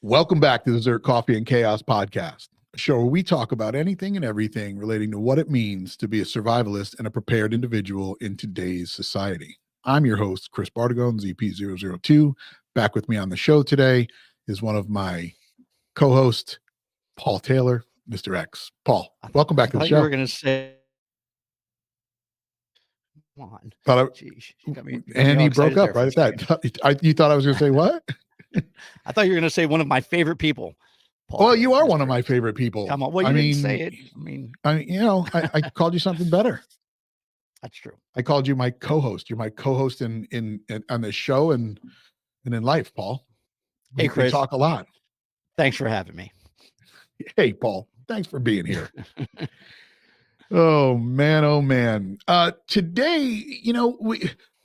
Welcome back to the ZERT Coffee and Chaos podcast, a show where we talk about anything and everything relating to what it means to be a survivalist and a prepared individual in today's society. I'm your host, Chris Bardagon, ZP002. Back with me on the show today is one of my co-hosts, Paul Taylor, Mr. X. Paul, welcome back I to the thought you show. were going to say, come on. Jeez, got me And all you broke excited up there for right a at second. that. You thought I was going to say what? I thought you were going to say one of my favorite people. Paul Well, Taylor, you are one of Mr. my X. favorite people. Come on. Well, you didn't say it. I called you something better. That's true. I called you my co-host. You're my co-host in on this show and in life, Paul. Hey, We Chris. talk a lot. Thanks for having me. Hey, Paul. Thanks for being here. Oh man. Today,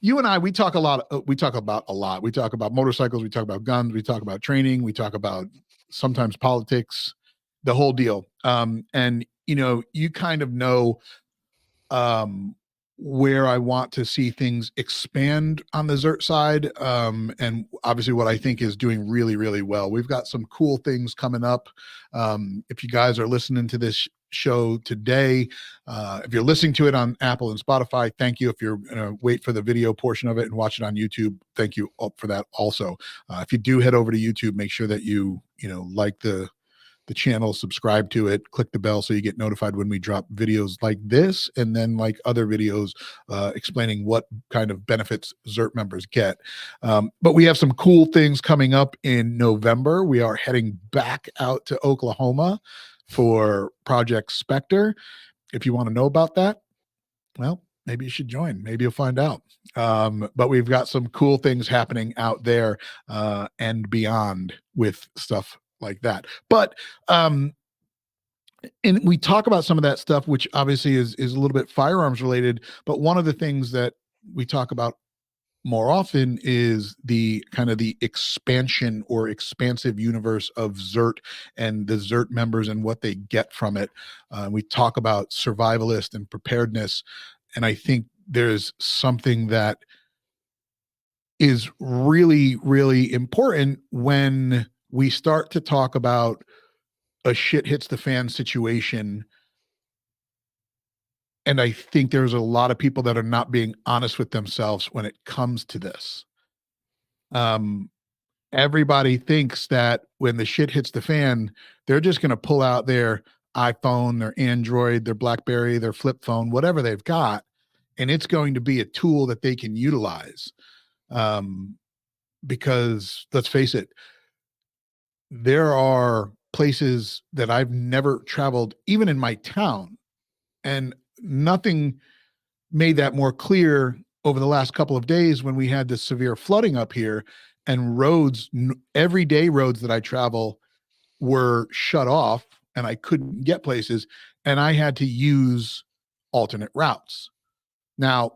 you and I, we talk a lot. We talk about a lot. We talk about motorcycles. We talk about guns. We talk about training. We talk about sometimes politics, the whole deal. And you kind of know, where I want to see things expand on the ZERT side. And obviously what I think is doing really, really well. We've got some cool things coming up. If you guys are listening to this show today, if you're listening to it on Apple and Spotify, thank you. If you're wait for the video portion of it and watch it on YouTube, thank you for that also. If you do head over to YouTube, make sure that you like the channel, subscribe to it, click the bell so you get notified when we drop videos like this, and then like other videos explaining what kind of benefits ZERT members get. But we have some cool things coming up in November. We are heading back out to Oklahoma for Project Spectre. If you want to know about that, well, maybe you should join. Maybe you'll find out. But we've got some cool things happening out there and beyond with stuff like that. But and we talk about some of that stuff, which obviously is a little bit firearms related. But one of the things that we talk about more often is the kind of the expansion or expansive universe of ZERT and the ZERT members and what they get from it. We talk about survivalist and preparedness. And I think there's something that is really, really important when we start to talk about a shit hits the fan situation. And I think there's a lot of people that are not being honest with themselves when it comes to this. Everybody thinks that when the shit hits the fan, they're just going to pull out their iPhone, their Android, their BlackBerry, their flip phone, whatever they've got, and it's going to be a tool that they can utilize. Because let's face it, there are places that I've never traveled, even in my town, and nothing made that more clear over the last couple of days when we had this severe flooding up here and roads, everyday roads that I travel were shut off and I couldn't get places and I had to use alternate routes. Now,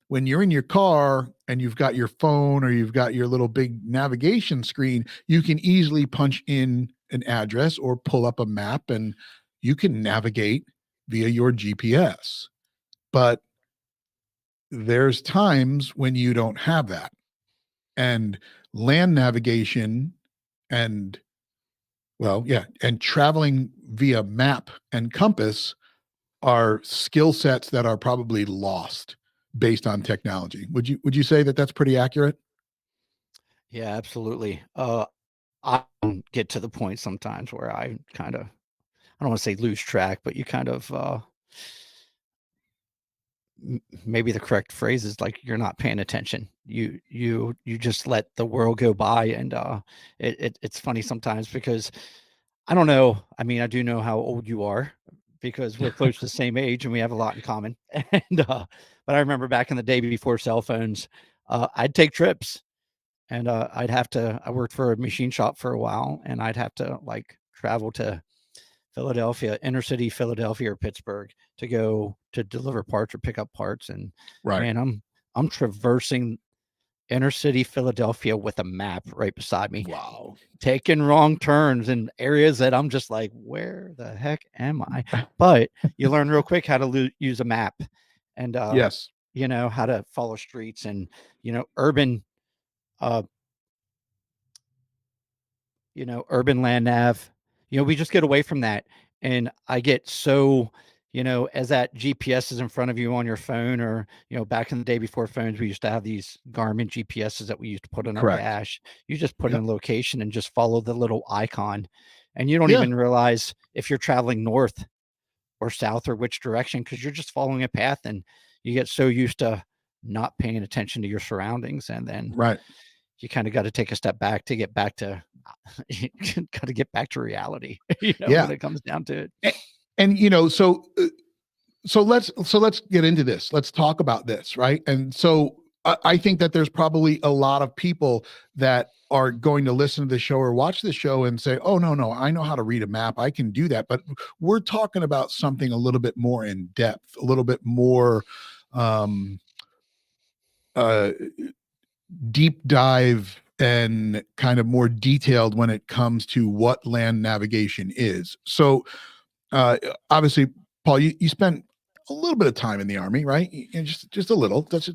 when you're in your car and you've got your phone or you've got your little big navigation screen, you can easily punch in an address or pull up a map and you can navigate via your GPS. But there's times when you don't have that. And land navigation and and traveling via map and compass are skill sets that are probably lost based on technology. Would you say that that's pretty accurate? Yeah, absolutely. I get to the point sometimes where I kind of, I don't want to say lose track, but you kind of, maybe the correct phrase is like you're not paying attention. You just let the world go by, and it's funny sometimes because I don't know. I mean, I do know how old you are because we're close to the same age and we have a lot in common. And but I remember back in the day before cell phones, I'd take trips and I worked for a machine shop for a while, and I'd have to like travel to Philadelphia, inner city Philadelphia or Pittsburgh to go to deliver parts or pick up parts. And Right. man, I'm traversing inner city Philadelphia with a map right beside me. Wow. Taking wrong turns in areas that I'm just like, where the heck am I? But you learn real quick how to use a map and, Yes. how to follow streets and, urban, urban land nav, we just get away from that. And I get so, as that GPS is in front of you on your phone, or, back in the day before phones, we used to have these Garmin GPSs that we used to put on our Correct. dash. You just put in Yep. a location and just follow the little icon. And you don't Yeah. even realize if you're traveling north or south or which direction, because you're just following a path, and you get so used to not paying attention to your surroundings. And then Right. you kind of got to take a step back to get back to you got to get back to reality, when Yeah. it comes down to it. And, so let's get into this. Let's talk about this, right? And so I think that there's probably a lot of people that are going to listen to the show or watch the show and say, "Oh, no, I know how to read a map. I can do that." But we're talking about something a little bit more in depth, a little bit more um, uh, deep dive and kind of more detailed when it comes to what land navigation is. So obviously, Paul, you spent a little bit of time in the army, right? Just a little. That's a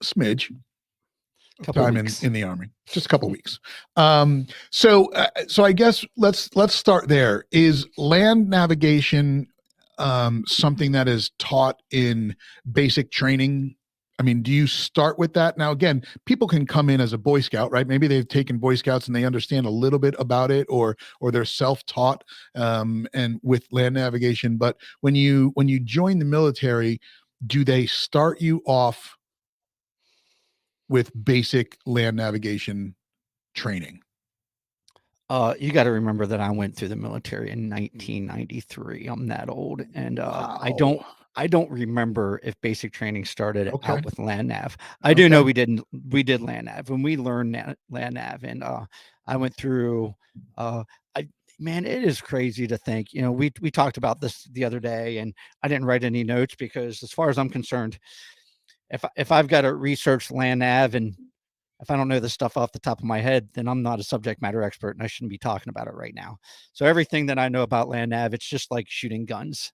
smidge of Couple time in weeks. in the army, just a couple weeks. So I guess let's start there. Is land navigation something that is taught in basic training? I mean, do you start with that? Now, again, people can come in as a Boy Scout, right? Maybe they've taken Boy Scouts and they understand a little bit about it, or they're self-taught and with land navigation. But when you join the military, do they start you off with basic land navigation training? You got to remember that I went through the military in 1993. I'm that old, and I Wow. don't remember if basic training started Okay. out with land nav. I do know Okay. we didn't. We did land nav when we learned land nav, and I went through. Uh, I Man, it is crazy to think. We talked about this the other day, and I didn't write any notes because, as far as I'm concerned, if I've got to research land nav, and if I don't know this stuff off the top of my head, then I'm not a subject matter expert and I shouldn't be talking about it right now. So everything that I know about land nav, it's just like shooting guns.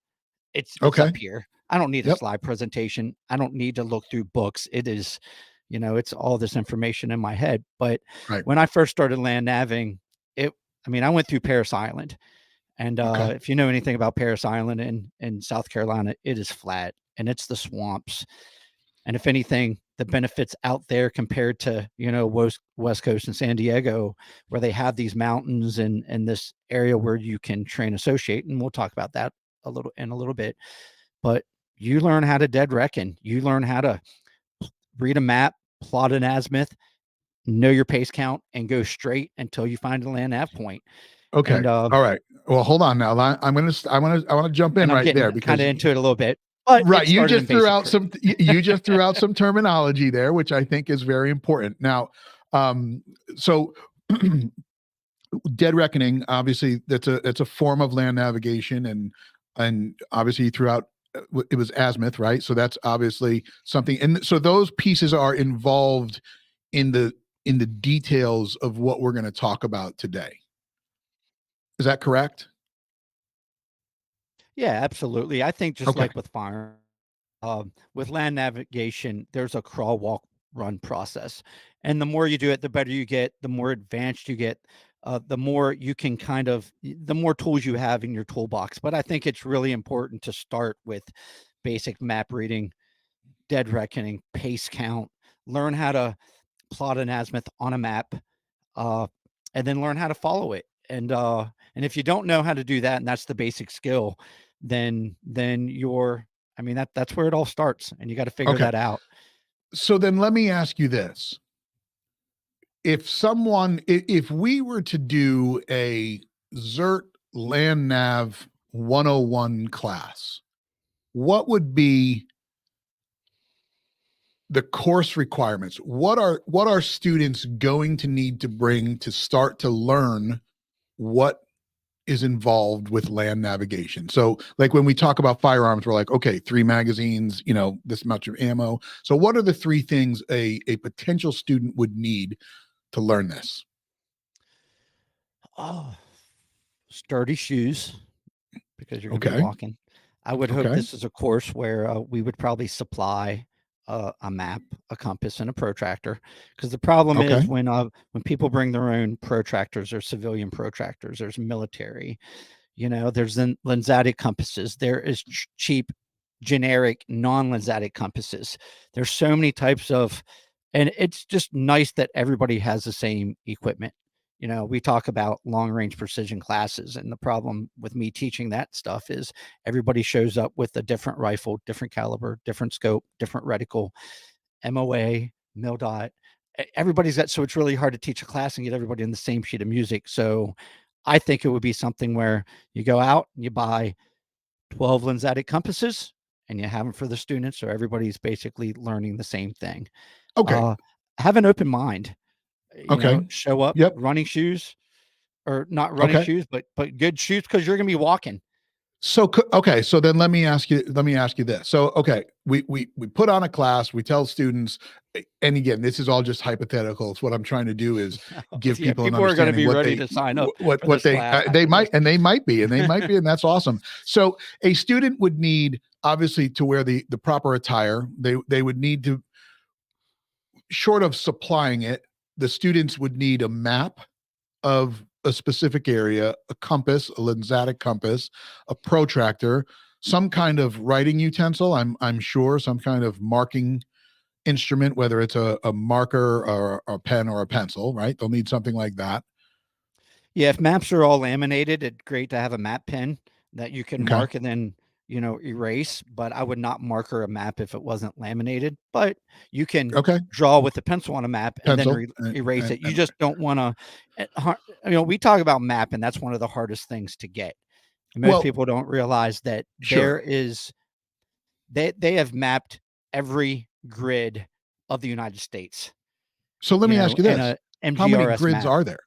It's Okay. up here. I don't need a Yep. slide presentation. I don't need to look through books. It is, it's all this information in my head. But Right. when I first started land naving, it I went through Paris Island. And Okay. if you know anything about Paris Island in South Carolina, it is flat and it's the swamps. And if anything, the benefits out there compared to, West Coast and San Diego, where they have these mountains and this area where you can train associate. And we'll talk about that a little bit. But you learn how to dead reckon. You learn how to read a map, plot an azimuth, know your pace count, and go straight until you find a land nav point. Okay. And All right. Well, hold on now. I want to jump in I'm right there getting kind because of into it a little bit, but right, it started in basic training. you just threw out some terminology there, which I think is very important. Now, so dead reckoning, obviously that's a form of land navigation, and obviously throughout it was azimuth, right? So that's obviously something, and so those pieces are involved in the details of what we're going to talk about today. Is that correct? Yeah, absolutely. I think just Okay. like with land navigation, there's a crawl, walk, run process. And the more you do it, the better you get, the more advanced you get, the more you can the more tools you have in your toolbox. But I think it's really important to start with basic map reading, dead reckoning, pace count, learn how to plot an azimuth on a map, uh, and then learn how to follow it. And if you don't know how to do that, and that's the basic skill, then you're that's where it all starts, and you got to figure Okay. that out. So then let me ask you this. If we were to do a ZERT Land Nav 101 class, what would be the course requirements? What are students going to need to bring to start to learn what is involved with land navigation? So like when we talk about firearms, we're like, okay, 3 magazines, this much of ammo. So what are the 3 things a potential student would need to learn this? Oh, sturdy shoes, because you're going to be Okay. walking. I would hope Okay. this is a course where we would probably supply. a map, a compass, and a protractor. Because the problem Okay. is when people bring their own protractors, there's civilian protractors, there's military, there's lensatic compasses, there is cheap generic non-lensatic compasses. There's so many types of, and it's just nice that everybody has the same equipment. We talk about long range precision classes, and the problem with me teaching that stuff is everybody shows up with a different rifle, different caliber, different scope, different reticle, MOA, mil dot. Everybody's got, so it's really hard to teach a class and get everybody in the same sheet of music. So I think it would be something where you go out and you buy 12 lensatic compasses and you have them for the students. So everybody's basically learning the same thing. Okay. Uh, have an open mind, Okay. show up Yep. running shoes, or not running Okay. shoes, but good shoes, because you're going to be walking. So okay, so then let me ask you this. So okay, we put on a class, we tell students, and again, this is all just hypothetical. It's what I'm trying to do is give Yeah, people an people are going to understanding be what ready they to sign up what for what this they class they after might, this. and they might be, and that's awesome. So a student would need, obviously, to wear the proper attire. They would need to, short of supplying it, the students would need a map of a specific area, a compass, a lensatic compass, a protractor, some kind of writing utensil. I'm sure some kind of marking instrument, whether it's a marker or a pen or a pencil. Right? They'll need something like that. Yeah, if maps are all laminated, it's great to have a map pen that you can Okay. mark and then, erase. But I would not marker a map if it wasn't laminated. But you can Okay. draw with a pencil on a map and then Pencil. erase it. You just don't want to. We talk about map, and that's one of the hardest things to get. And most Well, people don't realize that sure. they have mapped every grid of the United States, So let me ask you in this: a how many MGRS grids map. are there?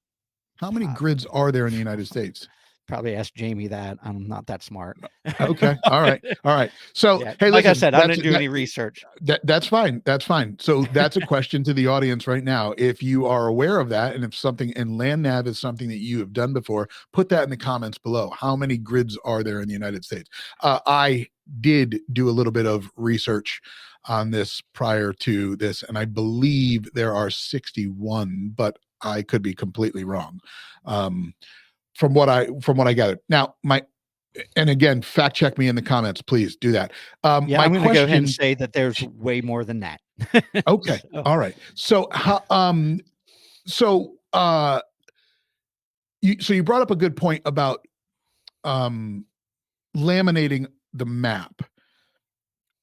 How many Uh, grids are there in the United States? Probably ask Jamie that. I'm not that smart. Okay. All right. All right. So, Yeah, hey, like I listen, said, I didn't do any research. that's fine. That's fine. So that's a question to the audience right now. If you are aware of that, and if something and land nav is something that you have done before, put that in the comments below. How many grids are there in the United States? I did do a little bit of research on this prior to this, and I believe there are 61, but I could be completely wrong. Um, from what I gathered. Now, and again, fact check me in the comments, please do that. Yeah, My I'm going to go ahead and question. say that there's way more than that. Okay, So, all right. So how so you brought up a good point about um laminating the map.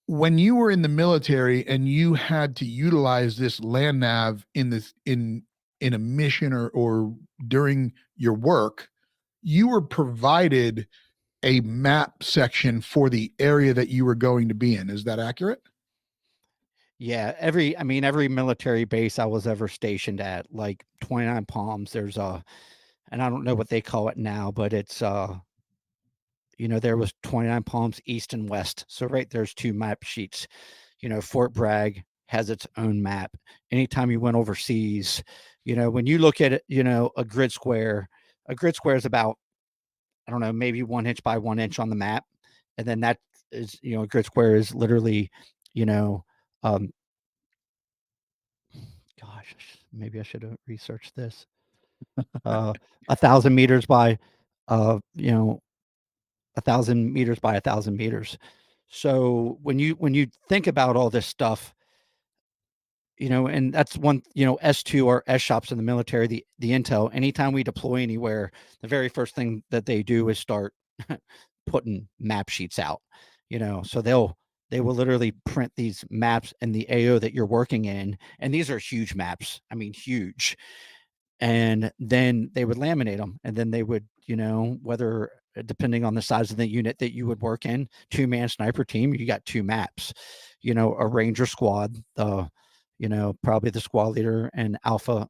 When you were in the military and you had to utilize this land nav in a mission or during your work, you were provided a map section for the area that you were going to be in. Is that accurate? yeah, every military base I was ever stationed at, like 29 Palms, there's and I don't know what they call it now, but it's there was 29 Palms East and West. So right there's two map sheets. Fort Bragg has its own map. Anytime you went overseas, when you look at it, a grid square is about, I don't know, maybe 1 inch by 1 inch on the map. And then that is, a grid square is literally, you know, um, gosh, maybe I should have researched this. 1,000 meters by, uh, you know, 1,000 meters by 1,000 meters. So when you think about all this stuff, and that's one, S2 or S shops in the military, the intel, anytime we deploy anywhere, the very first thing that they do is start putting map sheets out, so they will literally print these maps in the AO that you're working in. And these are huge maps. I mean, huge. And then they would laminate them, and then they would, whether depending on the size of the unit that you would work in, two-man sniper team, you got two maps, a ranger squad, probably the squad leader and alpha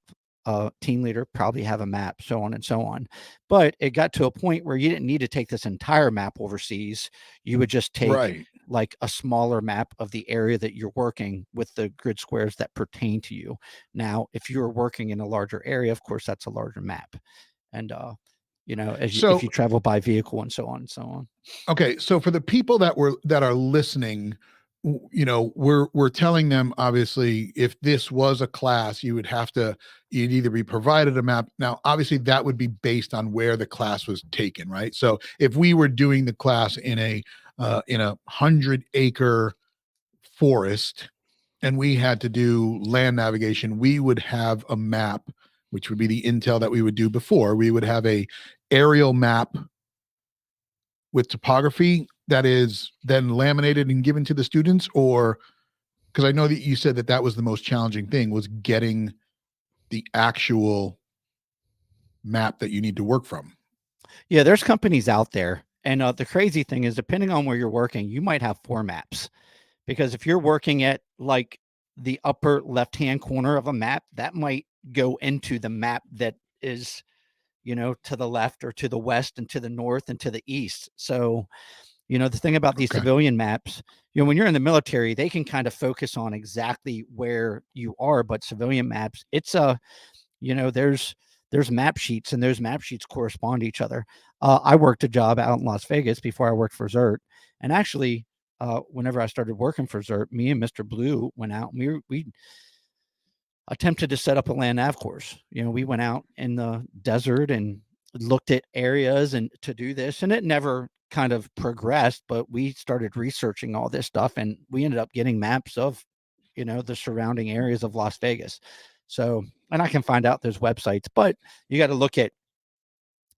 team leader probably have a map, so on and so on. But it got to a point where you didn't need to take this entire map overseas. You would just take Right. like a smaller map of the area that you're working with the grid squares that pertain to you. Now, if you're working in a larger area, of course, that's a larger map. And, if you So travel by vehicle and so on and so on. okay, so for the people that are listening, we're telling them, obviously, if this was a class, you'd either be provided a map. Now obviously that would be based on where the class was taken, right? So if we were doing the class in a 100-acre forest and we had to do land navigation, we would have a map, which would be the intel that we would do before. We would have a aerial map with topography that is then laminated and given to the students, or because I know that you said that that was the most challenging thing, was getting the actual map that you need to work from. Yeah, there's companies out there. And the crazy thing is, depending on where you're working, you might have 4 maps. Because if you're working at like the upper left hand corner of a map, that might go into the map that is, to the left or to the west and to the north and to the east. So, the thing about these Okay. civilian maps, when you're in the military, they can kind of focus on exactly where you are, but civilian maps, it's a, there's map sheets, and those map sheets correspond to each other. I worked a job out in Las Vegas before I worked for ZERT, and actually, whenever I started working for ZERT, me and Mr. Blue went out and we attempted to set up a land nav course. We went out in the desert and looked at areas and to do this, and it never kind of progressed, but we started researching all this stuff, and we ended up getting maps of, the surrounding areas of Las Vegas. So, and I can find out those websites, but you got to look at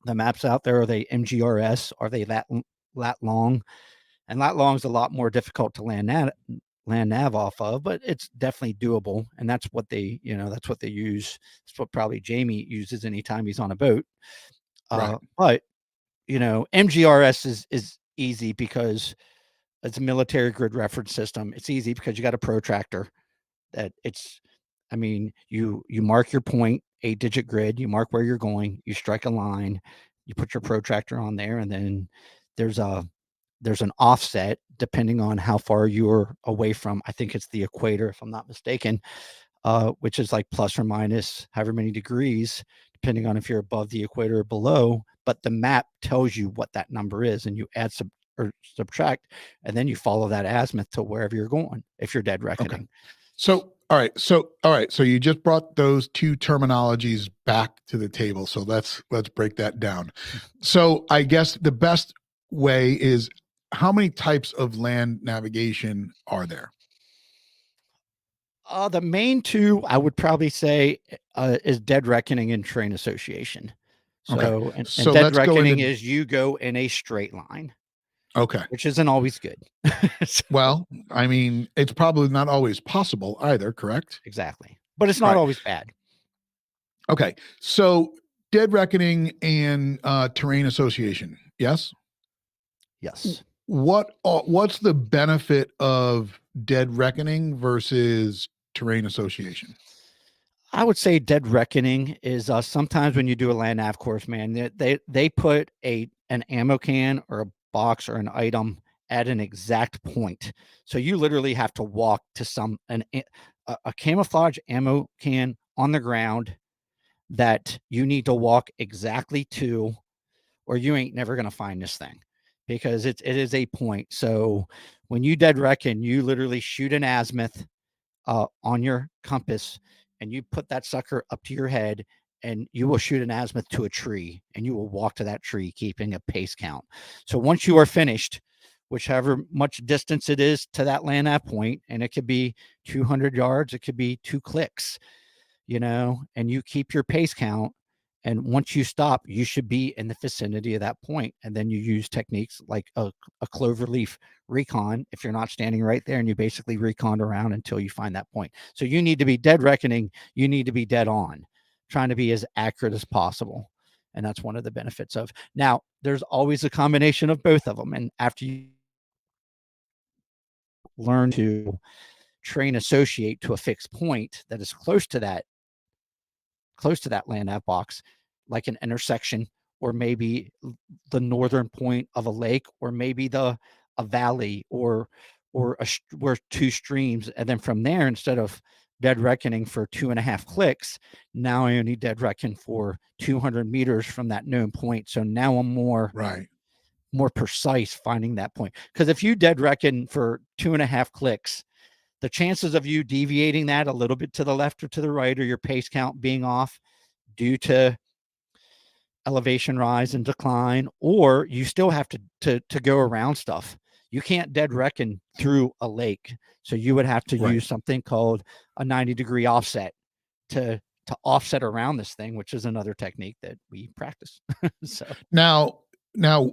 the maps out there. Are they MGRS? Are they lat long? And lat long is a lot more difficult to land nav off of, but it's definitely doable. And that's what that's what they use. That's what probably Jamie uses anytime he's on a boat. Right. But MGRS is easy because it's a military grid reference system. It's easy because you got a protractor that it's, I mean, you mark your point, 8-digit grid, you mark where you're going, you strike a line, you put your protractor on there, and then there's a there's an offset depending on how far you're away from, I think it's the equator, if I'm not mistaken, which is like plus or minus however many degrees, depending on if you're above the equator or below. But the map tells you what that number is, and you add or subtract, and then you follow that azimuth to wherever you're going if you're dead Okay. reckoning. So, all right. So you just brought those two terminologies back to the table. So let's break that down. So I guess the best way is, how many types of land navigation are there? The main two I would probably say is dead reckoning and terrain association. Okay. So, and So dead let's go reckoning into is you go in a straight line, okay. which isn't always good. So, Well, I mean, it's probably not always possible either, correct? exactly. But it's not Right. always bad. Okay. So dead reckoning and terrain association. Yes. Yes. What's the benefit of dead reckoning versus terrain association? I would say dead reckoning is sometimes when you do a land nav course, man, they put an ammo can or a box or an item at an exact point. So you literally have to walk to a camouflage ammo can on the ground that you need to walk exactly to, or you ain't never going to find this thing because it is a point. So when you dead reckon, you literally shoot an azimuth on your compass, and you put that sucker up to your head, and you will shoot an azimuth to a tree, and you will walk to that tree keeping a pace count. So once you are finished, whichever much distance it is to that land at point, and it could be 200 yards, it could be 2 clicks, and you keep your pace count. And once you stop, you should be in the vicinity of that point. And then you use techniques like a clover leaf recon if you're not standing right there, and you basically recon around until you find that point. So you need to be dead reckoning. You need to be dead on, trying to be as accurate as possible. And that's one of the benefits of. Now, there's always a combination of both of them. And after you learn to train associate to a fixed point that is close to that land nav box, like an intersection, or maybe the northern point of a lake, or maybe a valley, or where 2 streams, and then from there, instead of dead reckoning for 2.5 clicks, now I only dead reckon for 200 meters from that known point. So now I'm more Right. more precise finding that point. Because if you dead reckon for 2.5 clicks, the chances of you deviating that a little bit to the left or to the right, or your pace count being off due to elevation rise and decline, or you still have to go around stuff. You can't dead reckon through a lake, so you would have to Right. use something called a 90-degree offset to offset around this thing, which is another technique that we practice. So Now, now,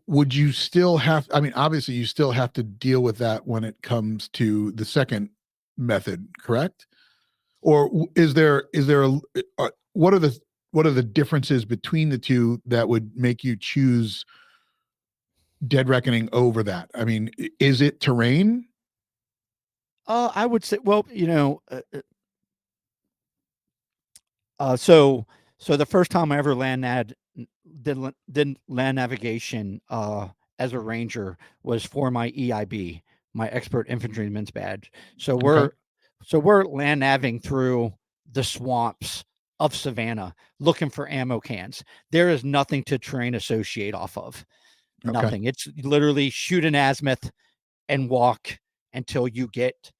would you still have? I mean, obviously, you still have to deal with that when it comes to the second method, correct? Or is there what are the differences between the two that would make you choose dead reckoning over that? I mean, is it terrain? I would say, well, so the first time I ever did land navigation as a ranger was for my EIB, my expert infantryman's badge. So Okay. we're land naving through the swamps of Savannah looking for ammo cans. There is nothing to terrain associate off of. Okay. Nothing. It's literally shoot an azimuth and walk until you get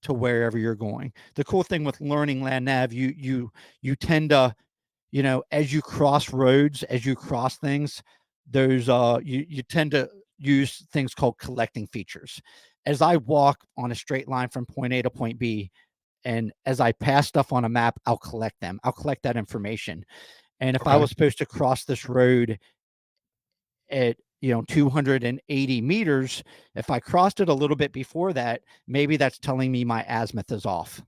to wherever you're going. The cool thing with learning land nav, you tend to, as you cross roads, as you cross things, those you tend to use things called collecting features. As I walk on a straight line from point A to point B, and as I pass stuff on a map, I'll collect them. I'll collect that information. And if I Okay. was supposed to cross this road at 280 meters, if I crossed it a little bit before that, maybe that's telling me my azimuth is off.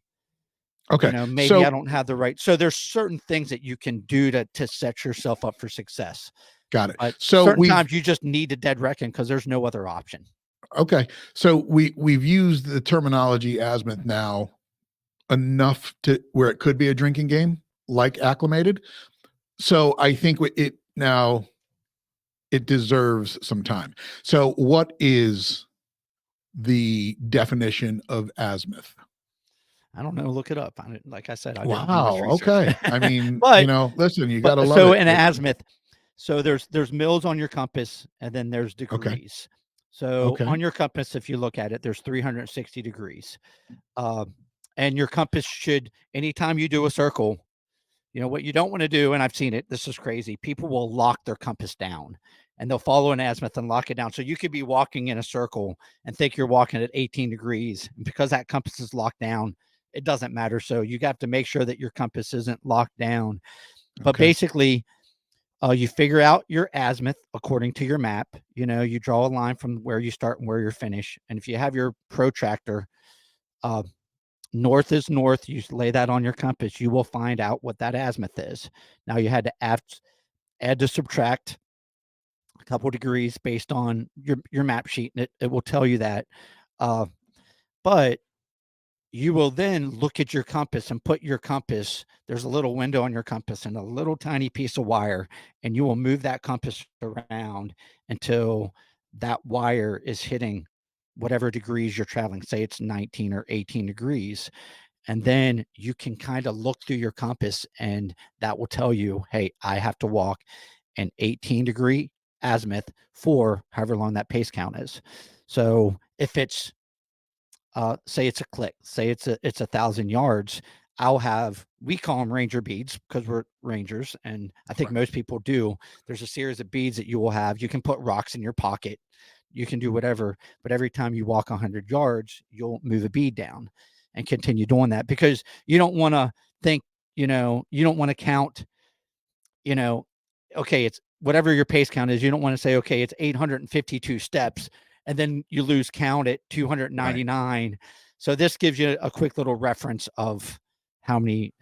Okay. Maybe I So don't have the right. So there's certain things that you can do to set yourself up for success. got it. But So certain we've times you just need to dead reckon because there's no other option. okay. So we've used the terminology azimuth now enough to where it could be a drinking game, like acclimated. So I think it now it deserves some time. So what is the definition of azimuth? I don't know. Look it up. Like I said, I didn't do much Wow. research. Okay. I mean, but listen, you got to love so it. in azimuth, so there's mils on your compass, and then there's Okay. degrees. So Okay. on your compass, if you look at it, there's 360 degrees. Uh, and your compass should, anytime you do a circle, what you don't want to do, and I've seen it, this is crazy. People will lock their compass down and they'll follow an azimuth and lock it down. So you could be walking in a circle and think you're walking at 18 degrees. And because that compass is locked down, it doesn't matter. So you have to make sure that your compass isn't locked down. But Okay. basically, you figure out your azimuth according to your map. You draw a line from where you start and where you finish. And if you have your protractor, uh, north is north. You lay that on your compass. You will find out what that azimuth is. Now you had to add to subtract a couple degrees based on your map sheet, and it will tell you that. Uh, but you will then look at your compass and put your compass. There's a little window on your compass and a little tiny piece of wire, and you will move that compass around until that wire is hitting whatever degrees you're traveling. Say it's 19 or 18 degrees. And then you can kind of look through your compass and that will tell you, hey, I have to walk an 18-degree azimuth for however long that pace count is. So if it's say it's a click, say it's 1,000 yards, we call them ranger beads because we're rangers, and I think Right. most people do. There's a series of beads that you will have. You can put rocks in your pocket, you can do whatever, but every time you walk 100 yards, you'll move a bead down and continue doing that because you don't want to think, you don't want to count, you know, okay, it's whatever your pace count is. You don't want to say, okay, it's 852 steps, and then you lose count at Right. 299. So this gives you a quick little reference of how many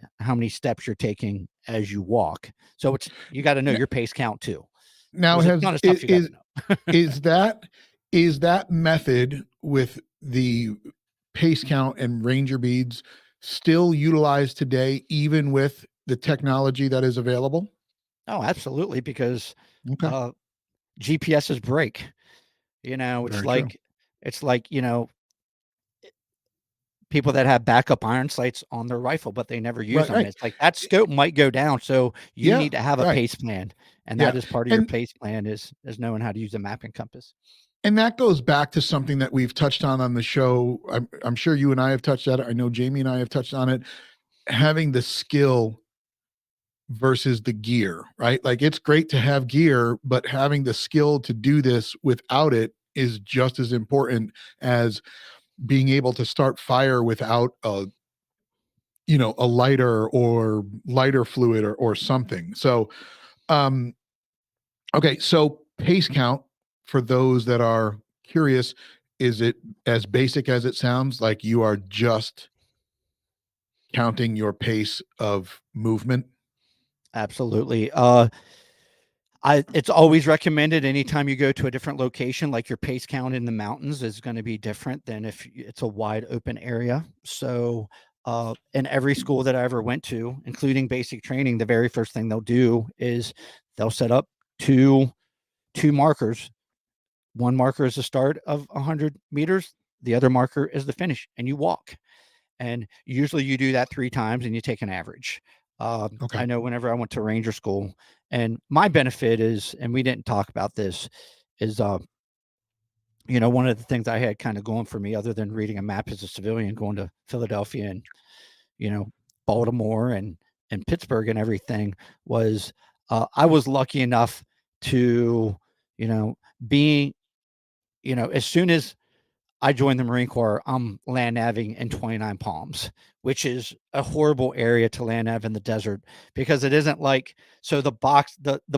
steps you're taking as you walk. So you got to know N- your pace count too. Now There's a has ton of stuff you got to know. is that is that method with the pace count and ranger beads still utilized today, even with the technology that is available? Oh, absolutely, because Okay. uh, GPSs break. It's Very true. like it's like people that have backup iron sights on their rifle, but they never use Right, them. right. It's like that scope might go down, so you Yeah, need to have a right. pace plan, and that Yeah. is part of your And pace plan is knowing how to use a mapping compass. and that goes back to something that we've touched on the show. I'm sure you and I have touched on it. I know Jamie and I have touched on it. Having the skill versus the gear, right? Like it's great to have gear, but having the skill to do this without it is just as important as being able to start fire without a lighter or lighter fluid or something. So um okay, so pace count, for those that are curious, is it as basic as it sounds? Like you are just counting your pace of movement? Absolutely. It's always recommended anytime you go to a different location, like your pace count in the mountains is going to be different than if it's a wide open area. So, in every school that I ever went to, including basic training, the very first thing they'll do is they'll set up two two markers. One marker is the start of 100 meters. The other marker is the finish, and you walk. And usually you do that 3 times and you take an average. Okay. I know whenever I went to ranger school, and my benefit is, and we didn't talk about this, is one of the things I had kind of going for me, other than reading a map as a civilian, going to Philadelphia and you know Baltimore and Pittsburgh and everything, was I was lucky enough to you know being as soon as I joined the Marine Corps, I'm land navving in 29 Palms, which is a horrible area to land nav in the desert because it isn't like, so the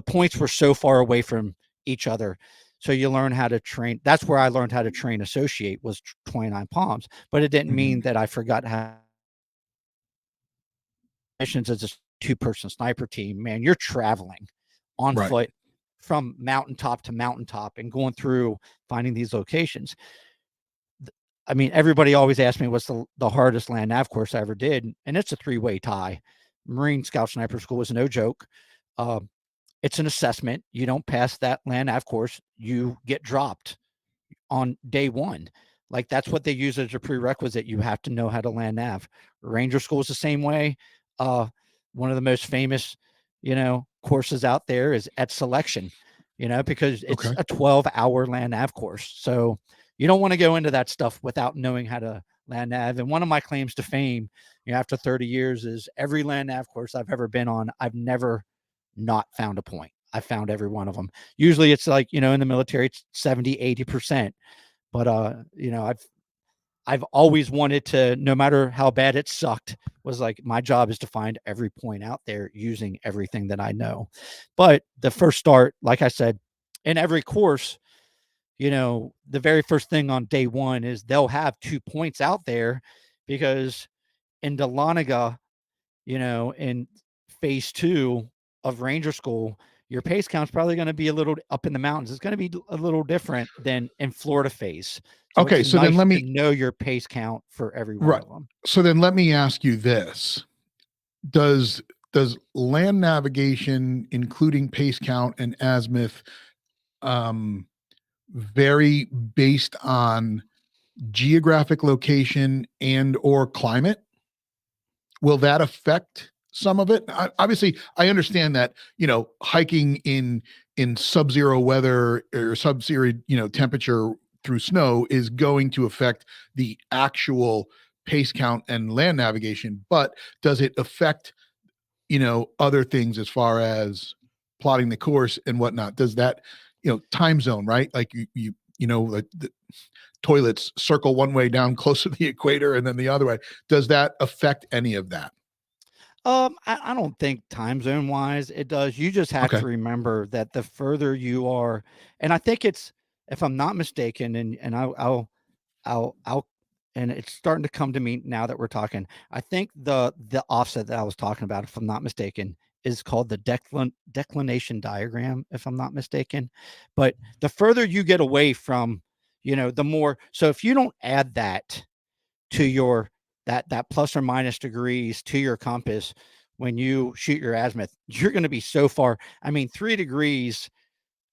points were so far away from each other. So you learn how to train. That's where I learned how to train associate, was 29 Palms, but it didn't mean Mhm. that I forgot how missions as a two-person sniper team. Man, you're traveling on Right. foot from mountaintop to mountaintop and going through finding these locations. I mean, everybody always asks me what's the hardest land nav course I ever did, and it's a three-way tie. Marine Scout Sniper School was no joke. Uh, it's an assessment. You don't pass that land nav course, you get dropped on day one. Like that's what they use as a prerequisite. You have to know how to land nav. Ranger School is the same way. Uh, One of the most famous, courses out there is at selection, because it's Okay. a 12-hour land nav course. So you don't want to go into that stuff without knowing how to land nav. And one of my claims to fame, after 30 years, is every land nav course I've ever been on, I've never not found a point. I found every one of them. Usually it's like, in the military, it's 70, 80%. But I've always wanted to, no matter how bad it sucked, was like my job is to find every point out there using everything that I know. But the first start, like I said, in every course, the very first thing on day one is they'll have 2 points out there because in Dahlonega, in phase two of Ranger School, your pace count's probably going to be a little up in the mountains. It's going to be a little different than in Florida phase. So Okay, it's so then nice let to me know your pace count for every one right. of them. So then let me ask you this. Does does land navigation, including pace count and azimuth, um vary based on geographic location and or climate? Will that affect some of it? Obviously, I understand that hiking in sub-zero weather or sub-zero temperature through snow is going to affect the actual pace count and land navigation. But does it affect other things as far as plotting the course and whatnot? Does that time zone, right? Like like the toilets circle one way down close to the equator and then the other way. Does that affect any of that? I don't think time zone wise it does. You just have Okay. to remember that the further you are, and I think it's, if I'm not mistaken, and I'll and it's starting to come to me now that we're talking. I think the offset that I was talking about, if I'm not mistaken, is called the declination diagram, if I'm not mistaken. But the further you get away from, the more. So if you don't add that to your that plus or minus degrees to your compass when you shoot your azimuth, you're going to be so far. I mean, 3 degrees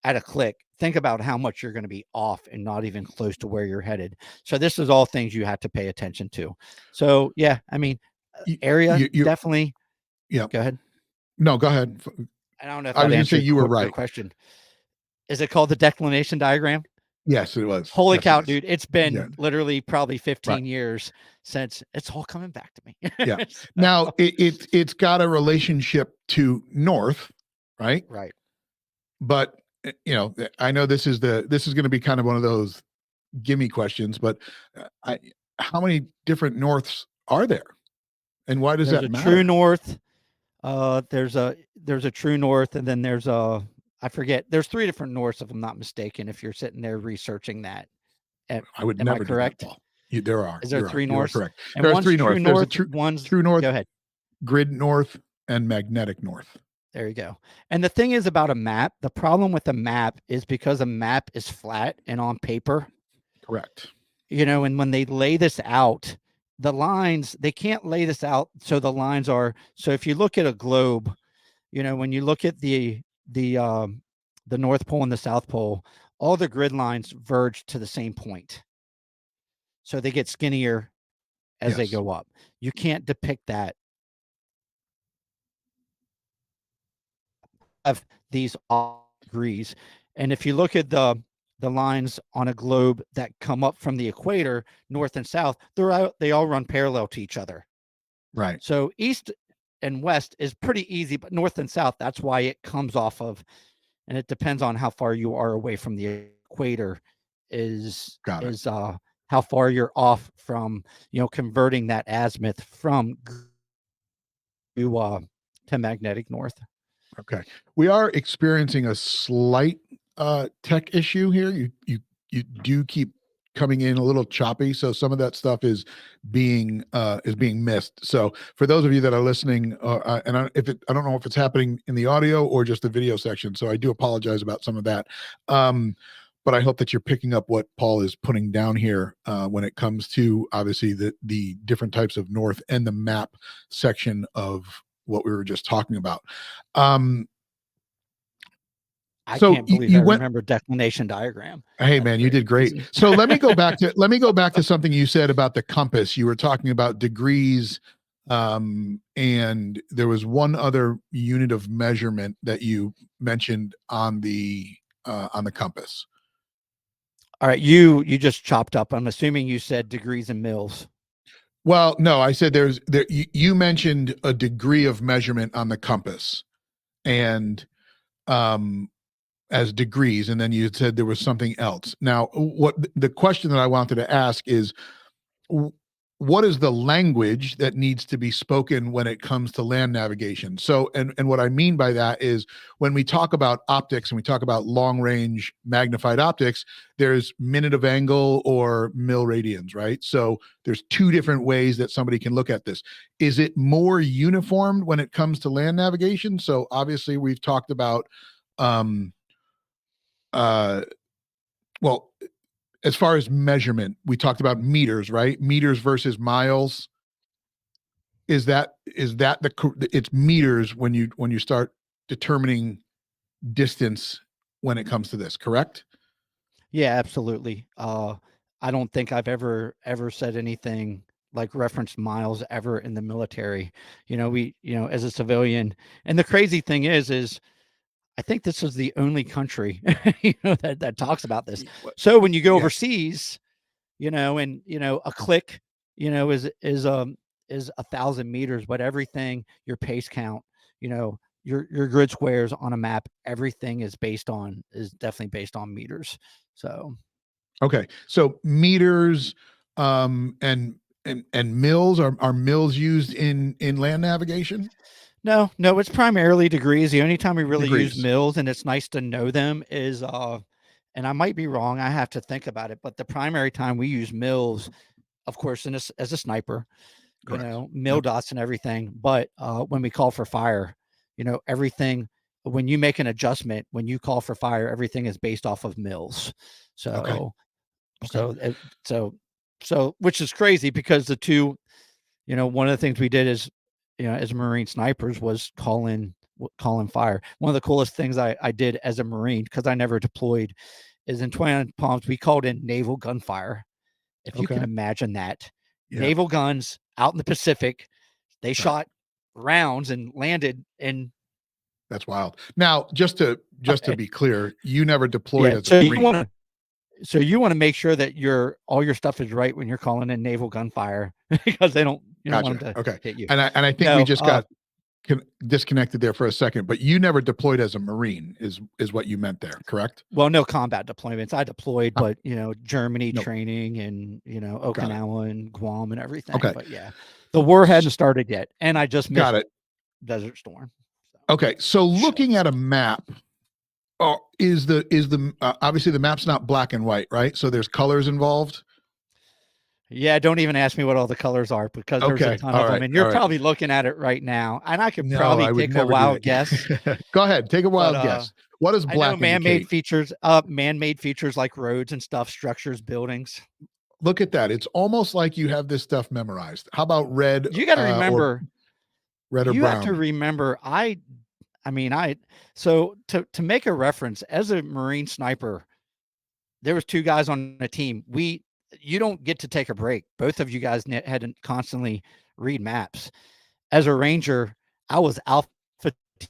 at a click think about how much you're going to be off and not even close to where you're headed. So this is all things you have to pay attention to. So yeah, I mean, You, area you definitely. yeah. Go ahead. No, go ahead. I don't know if I that was going to say answered you were your right. question. Is it called the declination diagram? Yes, it was. Holy Yes, it cow, is. dude. It's Yeah. been literally probably Right. 15 years since it's all coming back to me. Yeah. So, Now it's got a relationship to north, right? right. But I know this is going to be kind of one of those gimme questions, but I how many different norths are there, and why does There's that a true matter? north. There's a true north, and then there's a I forget. There's three different norths, if I'm not mistaken. If you're sitting there researching that, I would am I never do that, correct? Paul. There are. Is there three You are norths? correct. And There's one's three true north. There's a north. One's true go north, ahead. grid north, and magnetic north. There you go. And the thing is about a map. The problem with a map is because a map is flat and on paper. Correct. And when they lay this out, the lines, they can't lay this out so the lines are. So if you look at a globe, when you look at the North Pole and the South Pole, all the grid lines verge to the same point. So they get skinnier as they Yes. go up. You can't depict that of these degrees. And if you look at the lines on a globe that come up from the equator, north and south, they all run parallel to each other. Right. So east and west is pretty easy, but north and south, that's why it comes off of, and it depends on how far you are away from the equator, is Got it. is how far you're off from converting that azimuth from to magnetic north. Okay. We are experiencing a slight tech issue here. You do keep coming in a little choppy, so some of that stuff is being missed. So for those of you that are listening, and I don't know if it's happening in the audio or just the video section, so I do apologize about some of that. But I hope that you're picking up what Paul is putting down here when it comes to obviously the different types of north and the map section of what we were just talking about. Um, I so can't believe I you went. remember declination diagram. Hey That's man, you pretty did great. crazy. So let me go back to something you said about the compass. You were talking about degrees, and there was one other unit of measurement that you mentioned on the compass. All right, you just chopped up. I'm assuming you said degrees and mils. Well, no, I said you mentioned a degree of measurement on the compass, and um as degrees, and then you said there was something else. Now, what the question that I wanted to ask is, what is the language that needs to be spoken when it comes to land navigation? So, and what I mean by that is when we talk about optics and we talk about long range magnified optics, there's minute of angle or mil radians, right? So there's two different ways that somebody can look at this. Is it more uniformed when it comes to land navigation? So obviously we've talked about um uh well, as far as measurement, we talked about meters, right? Meters versus miles. Is that it's meters when you start determining distance when it comes to this, correct? Yeah, absolutely. I don't think I've ever said anything like referenced miles ever in the military. As a civilian, and the crazy thing is I think this is the only country that talks about this. So when you go Yeah. overseas, and a click, is 1,000 meters, but everything, your pace count, your grid squares on a map, everything is definitely based on meters. So Okay. So meters, and mills, are mills used in land navigation? no, it's primarily degrees. The only time we really use Degrees. mils, and it's nice to know them, is and I might be wrong, I have to think about it, but the primary time we use mils, of course, as a sniper, Correct. mil Yep. dots and everything. But when we call for fire, everything, when you make an adjustment, when you call for fire, everything is based off of mils. Okay. So, Okay. so, uh, so, which is crazy because the two, one of the things we did is, as Marine snipers was call in calling fire. One of the coolest things I did as a Marine, because I never deployed, is in 29 Palms, we called in naval gunfire. If you can Okay. imagine that, Yeah. naval guns out in the Pacific, they Right. shot rounds and landed in. That's wild. Now, just to be clear, you never deployed Yeah. as a So you Marine. want to so you want to make sure that all your stuff is right when you're calling in naval gunfire because you don't want Gotcha. them to Okay. hit you. And I think we No, just got disconnected there for a second, but you never deployed as a Marine is what you meant there, correct? well, no combat deployments. I deployed, Huh. but Germany No, training and got it. Okinawa and Guam and everything. Okay. But yeah, the war hadn't started yet, and I just Got missed it. Desert Storm. So, Okay. So looking shucks. at a map, is the obviously the map's not black and white, right? So there's colors involved. Yeah, don't even ask me what all the colors are because there's a Okay. ton All of them, right. and All you're right. probably looking at it right now, and I could No, probably I would take a never do wild guess. that. Go ahead. Take a But wild guess. What does I know black indicate? man-made features like roads and stuff, structures, buildings. Look at that. It's almost like you have this stuff memorized. How about red You got to or remember. red or You have to brown? remember. I mean, so to make a reference as a Marine sniper, there was two guys on the team. You don't get to take a break. Both of you guys had to constantly read maps. As a Ranger, I was Alpha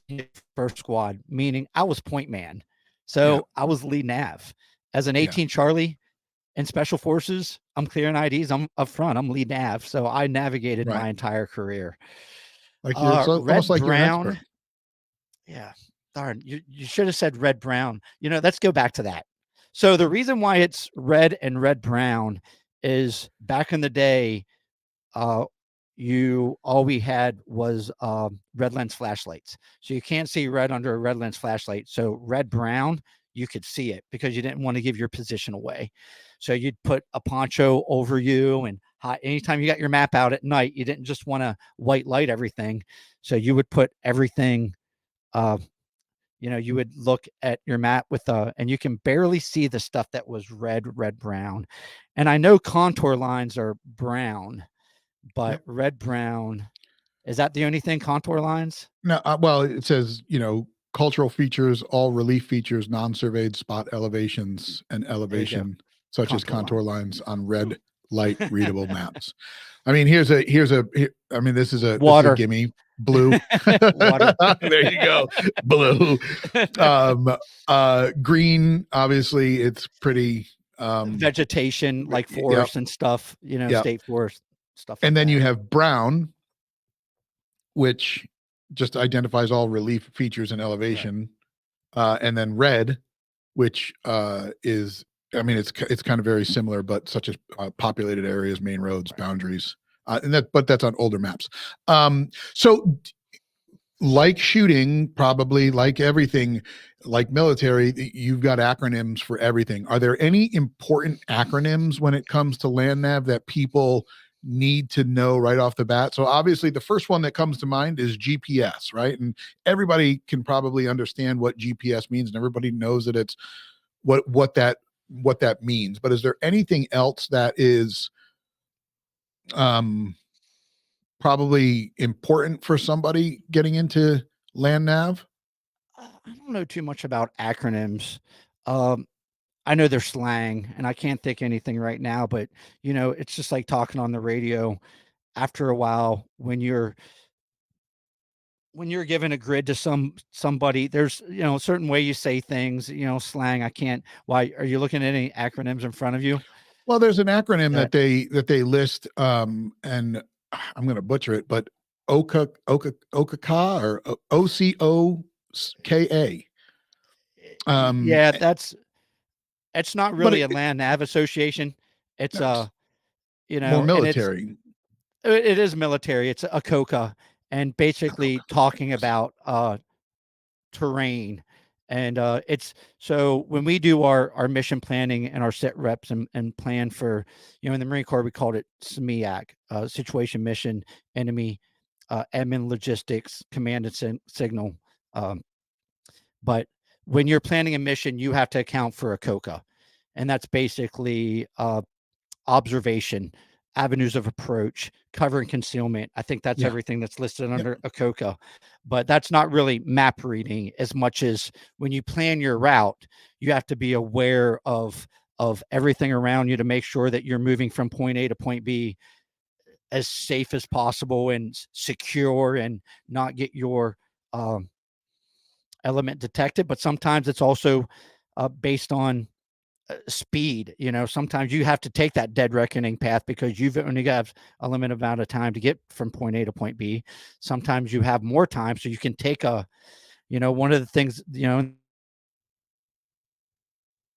team first squad, meaning I was point man. Yeah. So I was lead nav. As an Yeah. 18 Charlie in Special Forces, I'm clearing IDs. I'm up front. I'm lead nav. So I navigated Right. my entire career. Like it's almost Red like you're an expert. brown. Yeah. Darn, you should have said red brown. Let's go back to that. So the reason why it's red and red brown is back in the day, uh, all we had was red lens flashlights. So you can't see red under a red lens flashlight. So red brown, you could see it because you didn't want to give your position away. So you'd put a poncho over you, and anytime you got your map out at night, you didn't just want to white light everything. So you would put everything. You would look at your map and you can barely see the stuff that was red, brown. And I know contour lines are brown, but Yep. red, brown, is that the only thing, contour lines? No, well, it says, cultural features, all relief features, non-surveyed spot elevations and There you go. elevation, such as Contour contour lines. lines on red, light, readable maps. I mean, this is a Water. gimme. Blue. Water. There you go. Blue. Green, obviously it's pretty Vegetation, like yep, forest and stuff, yep. state forest, stuff like And then that. you have brown, which just identifies all relief features and elevation. Right. And then red, which is, I mean, it's kind of very similar, but such as populated areas, main roads, right. Boundaries, but that's on older maps. So like shooting, probably like everything, like military, you've got acronyms for everything. Are there any important acronyms when it comes to land nav that people need to know right off the bat? So obviously the first one that comes to mind is GPS, right? And everybody can probably understand what GPS means, and everybody knows that it's what that means. But is there anything else that is probably important for somebody getting into land nav? I don't know too much about acronyms. I know their slang, and I can't think anything right now, but it's just like talking on the radio. After a while, when you're given a grid to somebody, there's a certain way you say things, slang. I can't. Why are you looking at any acronyms in front of you? Well, there's an acronym that they list, and I'm going to butcher it, but OKA or OCOKA. Yeah, it's not really a land nav association. It's more military. And it is military. It's a COCA, and basically talking about terrain. And it's so when we do our mission planning and our set reps and plan for, in the Marine Corps, we called it SMEAC, situation, mission, enemy, admin, logistics, command and signal. But when you're planning a mission, you have to account for a COCA, and that's basically observation, avenues of approach, cover and concealment. I think that's Yeah. everything that's listed Yep. under ACOCA, but that's not really map reading as much as when you plan your route, you have to be aware of everything around you to make sure that you're moving from point A to point B as safe as possible and secure and not get your element detected. But sometimes it's also based on speed. Sometimes you have to take that dead reckoning path because you've only got a limited amount of time to get from point A to point B. Sometimes you have more time, so you can take one of the things,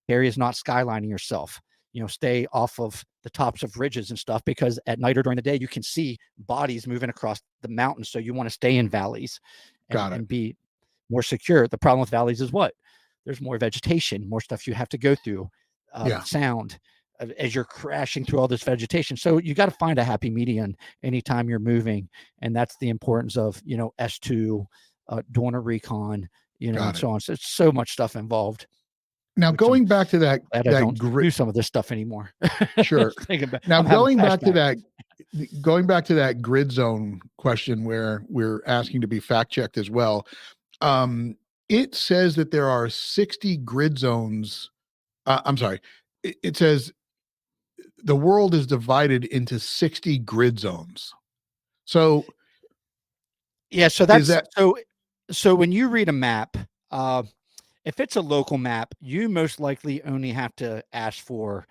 area is not skylining yourself. Stay off of the tops of ridges and stuff because at night or during the day you can see bodies moving across the mountains. So you want to stay in valleys and Got it. and be more secure. The problem with valleys is what? There's more vegetation, more stuff you have to go through, Yeah. sound as you're crashing through all this vegetation. So you got to find a happy median anytime you're moving, and that's the importance of S2, doing a recon, Got and it. so on. So it's so much stuff involved, Now which I'm going back to glad I that don't grid. do some of this stuff anymore. Sure. Now I'm having going flashbacks. back to that grid zone question where we're asking to be fact checked as well. Um, it says that there are 60 grid zones. I'm sorry. It says the world is divided into 60 grid zones. So Yeah, so is that's that so when you read a map, uh, if it's a local map, you most likely only have to ask for,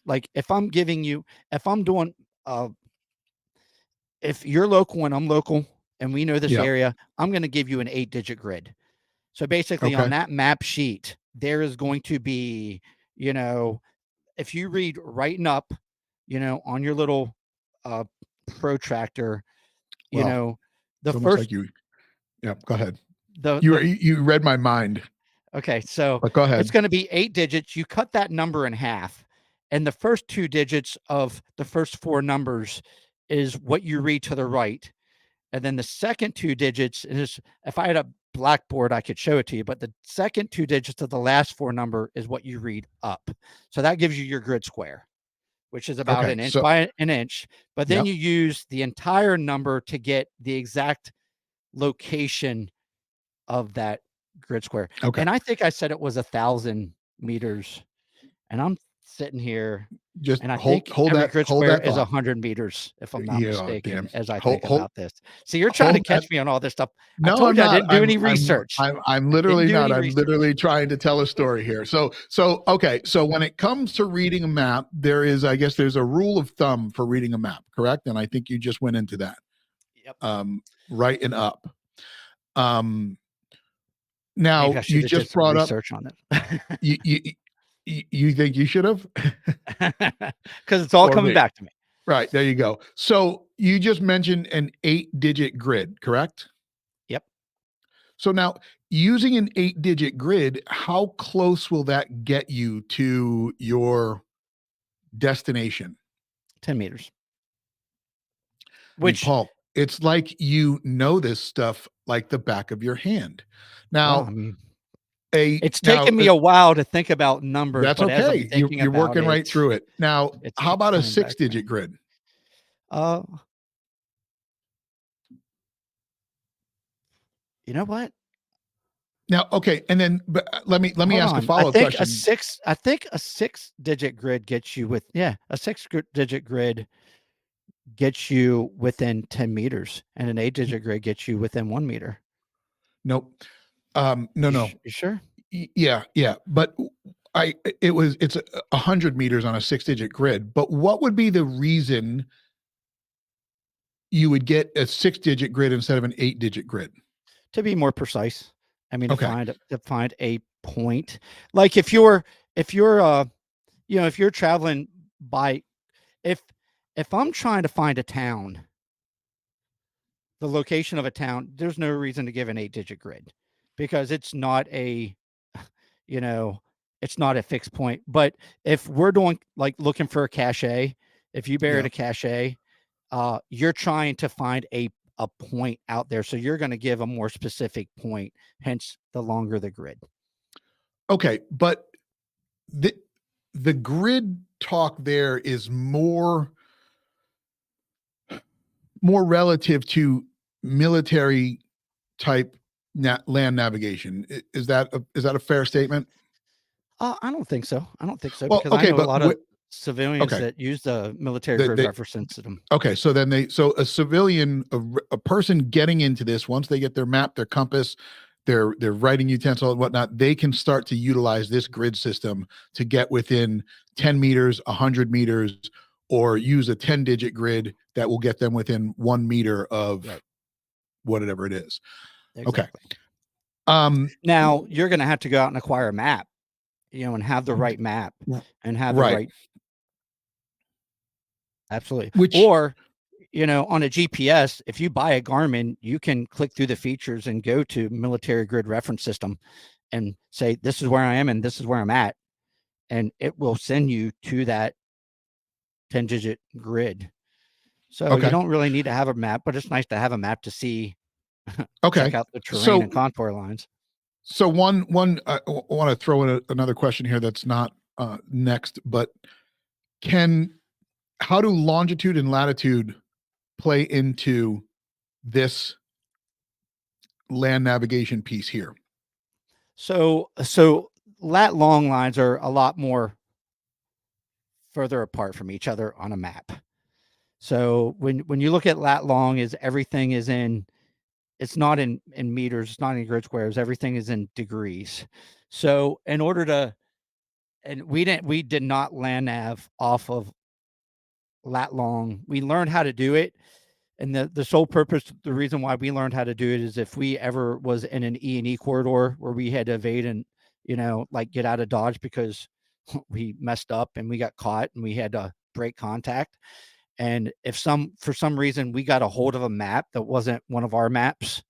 like, if I'm doing, uh, if you're local and I'm local and we know this yeah. area, I'm going to give you an 8-digit grid. So basically, on Okay. that map sheet, there is going to be, you know, if you read writing up, on your little uh, protractor, you Well, know, the it's almost first, like you yeah, go ahead. the You read my mind, okay, so but go it's ahead. going to be 8 digits. You cut that number in half, and the first 2 digits of the first four numbers is what you read to the right. And then the second 2 digits is, if I had a blackboard, I could show it to you, but the second 2 digits of the last four number is what you read up. So that gives you your grid square, which is about Okay. an inch So, by an inch. But then yep. you use the entire number to get the exact location of that grid square. Okay. And I think I said it was 1,000 meters. And I'm sitting here, Just and I think every grid hold square that is thought. 100 meters, if I'm not Yeah, mistaken, damn. as I think Hold about this. See, you're trying to hold that. catch me on all this stuff. I No, told I'm you I not. didn't do any research. I'm Didn't literally do not. any I'm research. literally trying to tell a story here. So okay. So when it comes to reading a map, I guess there's a rule of thumb for reading a map, correct? And I think you just went into that. Yep. Right and up. Um, Maybe now I should you have did just some brought up research on it. you you you think you should have Because it's all or coming me? back to me. Right, there you go. So you just mentioned an 8-digit grid, correct? Yep. So now using an 8-digit grid, how close will that get you to your destination? 10 meters, I mean, which, Paul, it's like you know this stuff like the back of your hand. well, I Now, mean, a it's now taken me a while to think about numbers, that's but as I'm okay. thinking You're about working right it, through it. Now, how it's about a coming back to me. 6-digit grid? Uh, you know what? Now, okay, and then but let me Hold ask a on. I follow-up think a question. six. I think a 6-digit grid gets you with, yeah, a digit grid gets you within 10 meters, and an 8-digit grid gets you within 1 meter. Nope. No, no. You sure? Yeah, yeah. But it's 100 meters on a 6-digit grid. But what would be the reason you would get a 6-digit grid instead of an 8-digit grid? To be more precise, I mean, Okay. to find a point. Like if you're if you're traveling by, if if I'm trying to find a town, the location of a town, there's no reason to give an 8-digit grid because it's not a, you know, it's not a fixed point. But if we're doing, like, looking for a cache, if you buried Yeah. a cache, you're trying to find a point out there. So you're going to give a more specific point, hence the longer the grid. Okay, but the grid talk there is more more relative to military type land navigation. Is that a fair statement? I don't think so. I don't think so Well, because I okay, know a but lot of civilians okay, that use the military they, grid they reference system. okay, so then so a civilian, a person getting into this, once they get their map, their compass, their writing utensil and whatnot, they can start to utilize this grid system to get within 10 meters, 100 meters, or use a 10-digit grid that will get them within 1 meter of Right. whatever it is. Okay. Exactly. Um, Now you're going to have to go out and acquire a map, and have the right map and have the right. right. Absolutely. Which, Or, on a GPS, if you buy a Garmin, you can click through the features and go to military grid reference system and say, this is where I am and this is where I'm at. And it will send you to that 10-digit grid. So you okay. don't really need to have a map, but it's nice to have a map to see, check Okay. out the terrain So, and contour lines. one, I want to throw in another question here that's not next, but can, how do longitude and latitude play into this land navigation piece here? So lat long lines are a lot more further apart from each other on a map. So when you look at lat long, is everything is in, it's not in meters, it's not in grid squares, everything is in degrees. So in order to, and we did not land nav off of lat long. We learned how to do it. And the sole purpose, the reason why we learned how to do it is if we ever was in an E&E corridor where we had to evade and, like get out of Dodge because we messed up and we got caught and we had to break contact. And if for some reason we got a hold of a map that wasn't one of our maps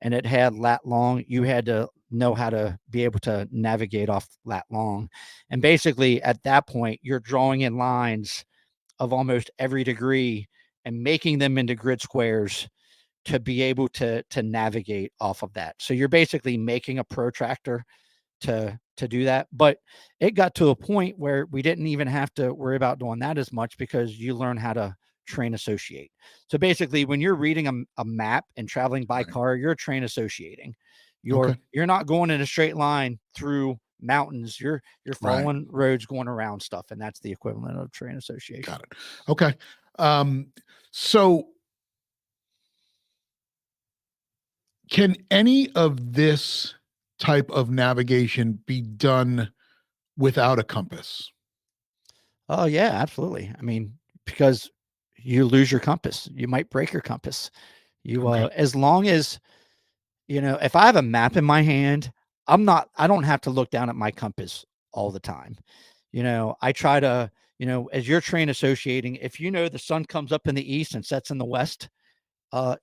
and it had lat long, you had to know how to be able to navigate off lat long. And basically at that point, you're drawing in lines of almost every degree and making them into grid squares to be able to navigate off of that. So you're basically making a protractor to do that. But it got to a point where we didn't even have to worry about doing that as much because you learn how to train associate. So basically, when you're reading a map and traveling by Right. car, you're train associating. Okay. You're not going in a straight line through mountains. You're Right. following roads going around stuff, and that's the equivalent of train association. Got it. Okay. So can any of this type of navigation be done without a compass? Oh yeah, absolutely. I mean, because you lose your compass, you might break your compass. Okay. As long as, if I have a map in my hand, I don't have to look down at my compass all the time. I try to, as you're train associating, if the sun comes up in the east and sets in the west,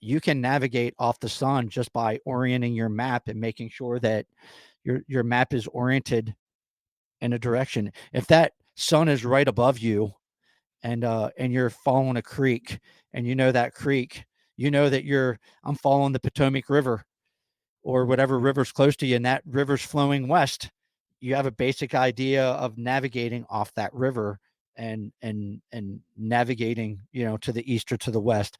you can navigate off the sun just by orienting your map and making sure that your map is oriented in a direction. If that sun is right above you and you're following a creek and that creek, that I'm following the Potomac River or whatever river's close to you and that river's flowing west, you have a basic idea of navigating off that river and navigating, to the east or to the west.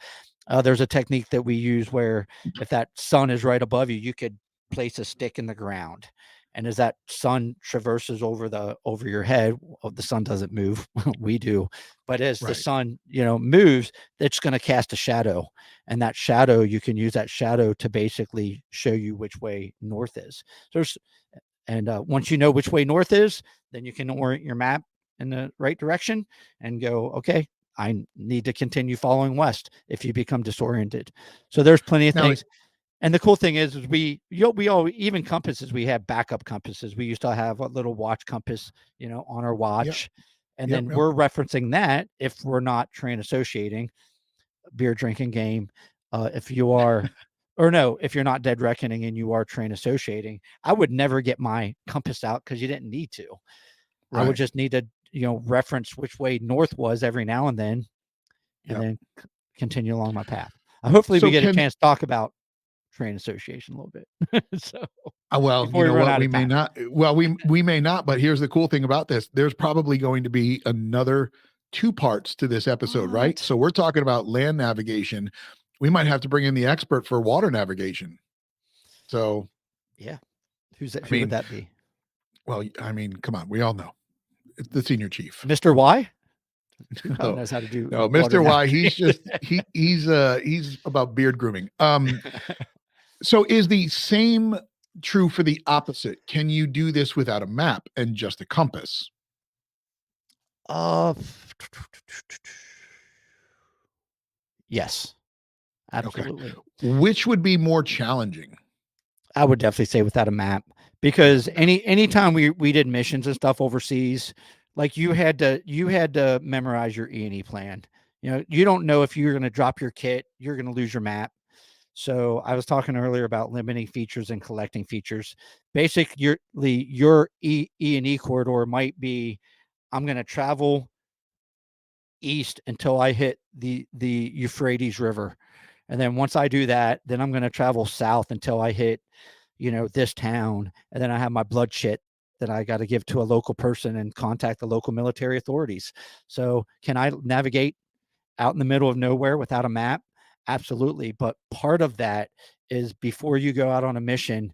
There's a technique that we use where if that sun is right above you, you could place a stick in the ground. And as that sun traverses over your head, well, the sun doesn't move, we do. But as the Right. sun, moves, it's going to cast a shadow. And that shadow, you can use that shadow to basically show you which way north is. There's and once you know which way north is, then you can orient your map in the right direction and go, okay, I need to continue following west if you become disoriented. So there's plenty of Now, things. And the cool thing is we all, even compasses, we have backup compasses. We used to have a little watch compass, on our yep, watch. And yep, then yep. we're referencing that if we're not train associating beer drinking game. If you are, or no, if you're not dead reckoning and you are train associating, I would never get my compass out because you didn't need to. I would Right. just need to, reference which way north was every now and Yep. then continue along my path. Hopefully, we So get a can, chance to talk about train association a little bit. So well, before you we know run what? out We of may time. not. Well, we may not. But here's the cool thing about this: there's probably going to be another two parts to this episode, right? What? So we're talking about land navigation. We might have to bring in the expert for water navigation. So, Yeah. Who's that? I Who would mean, that be? well, I mean, come on, we all know it's the senior chief. Mr. Y? Who the hell No, knows how to do no, water Mr. Y, he's navigation? just he's about beard grooming. So is the same true for the opposite? Can you do this without a map and just a compass? uh, yes, Okay. absolutely. Which would be more challenging? I would definitely say without a map, because anytime we did missions and stuff overseas, like you had to memorize your E&E plan. You know, you don't know if you're going to drop your kit, you're going to lose your map. So I was talking earlier about limiting features and collecting features. Basically, your E&E corridor might be, I'm going to travel east until I hit the Euphrates River. And then once I do that, then I'm going to travel south until I hit, this town. And then I have my blood shit that I got to give to a local person and contact the local military authorities. So can I navigate out in the middle of nowhere without a map? Absolutely. But part of that is before you go out on a mission,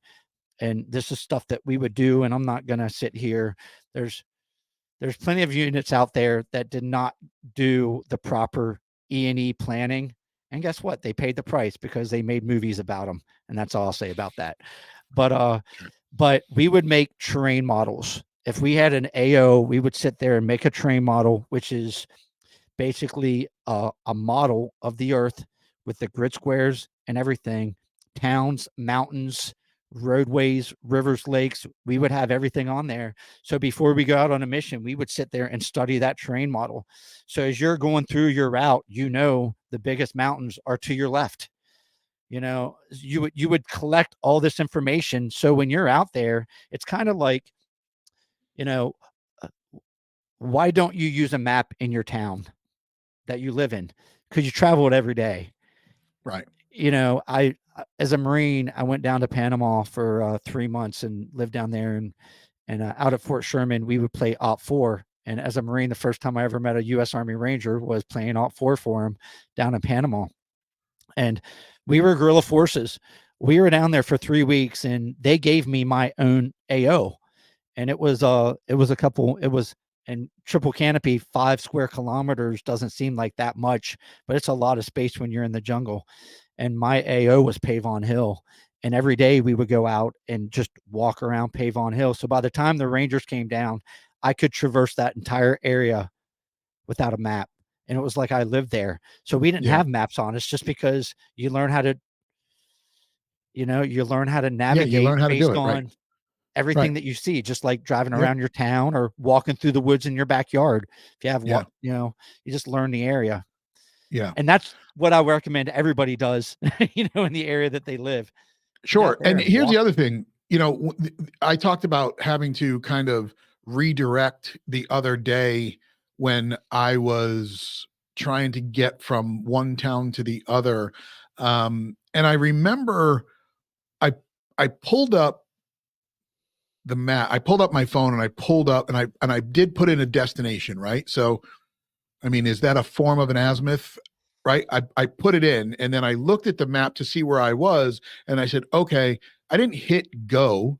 and this is stuff that we would do, and I'm not going to sit here. There's there's plenty of units out there that did not do the proper E&E planning. And guess what? They paid the price because they made movies about them. And that's all I'll say about that. But we would make terrain models. If we had an AO, we would sit there and make a terrain model, which is basically a model of the earth with the grid squares and everything, towns, mountains, roadways, rivers, lakes. We would have everything on there. So before we go out on a mission, we would sit there and study that terrain model. So as you're going through your route, the biggest mountains are to your left. You would collect all this information. So when you're out there, it's kind of like, you know, uh, why don't you use a map in your town that you live in? Because you travel it every day. Right. I as a Marine, I went down to Panama for 3 months and lived down there, and out at Fort Sherman, we would play OP4. And as a Marine, the first time I ever met a U.S. Army Ranger was playing OP4 for him down in Panama. And we were guerrilla forces. We were down there for 3 weeks, and they gave me my own AO, and it was and triple canopy, 5 square kilometers doesn't seem like that much, but it's a lot of space when you're in the jungle. And my AO was Pavon Hill. And every day we would go out and just walk around Pavon Hill. So by the time the Rangers came down, I could traverse that entire area without a map. And it was like I lived there. So we didn't Yeah. have maps on. It's just because you learn how to Yeah. You navigate learn how to do based it. Right. on everything Right. that you see, just like driving Yep. around your town or walking through the woods in your backyard. If you have Yeah. what, you just learn the area. Yeah. And that's what I recommend everybody does, in the area that they live. Get out Sure. there And and here's walk. the other thing, I talked about having to kind of redirect the other day when I was trying to get from one town to the other. And I remember I I pulled up the map. I pulled up my phone and I pulled up and I did put in a destination, right? So I mean, is that a form of an azimuth? Right. I put it in and then I looked at the map to see where I was. And I said, okay, I didn't hit go.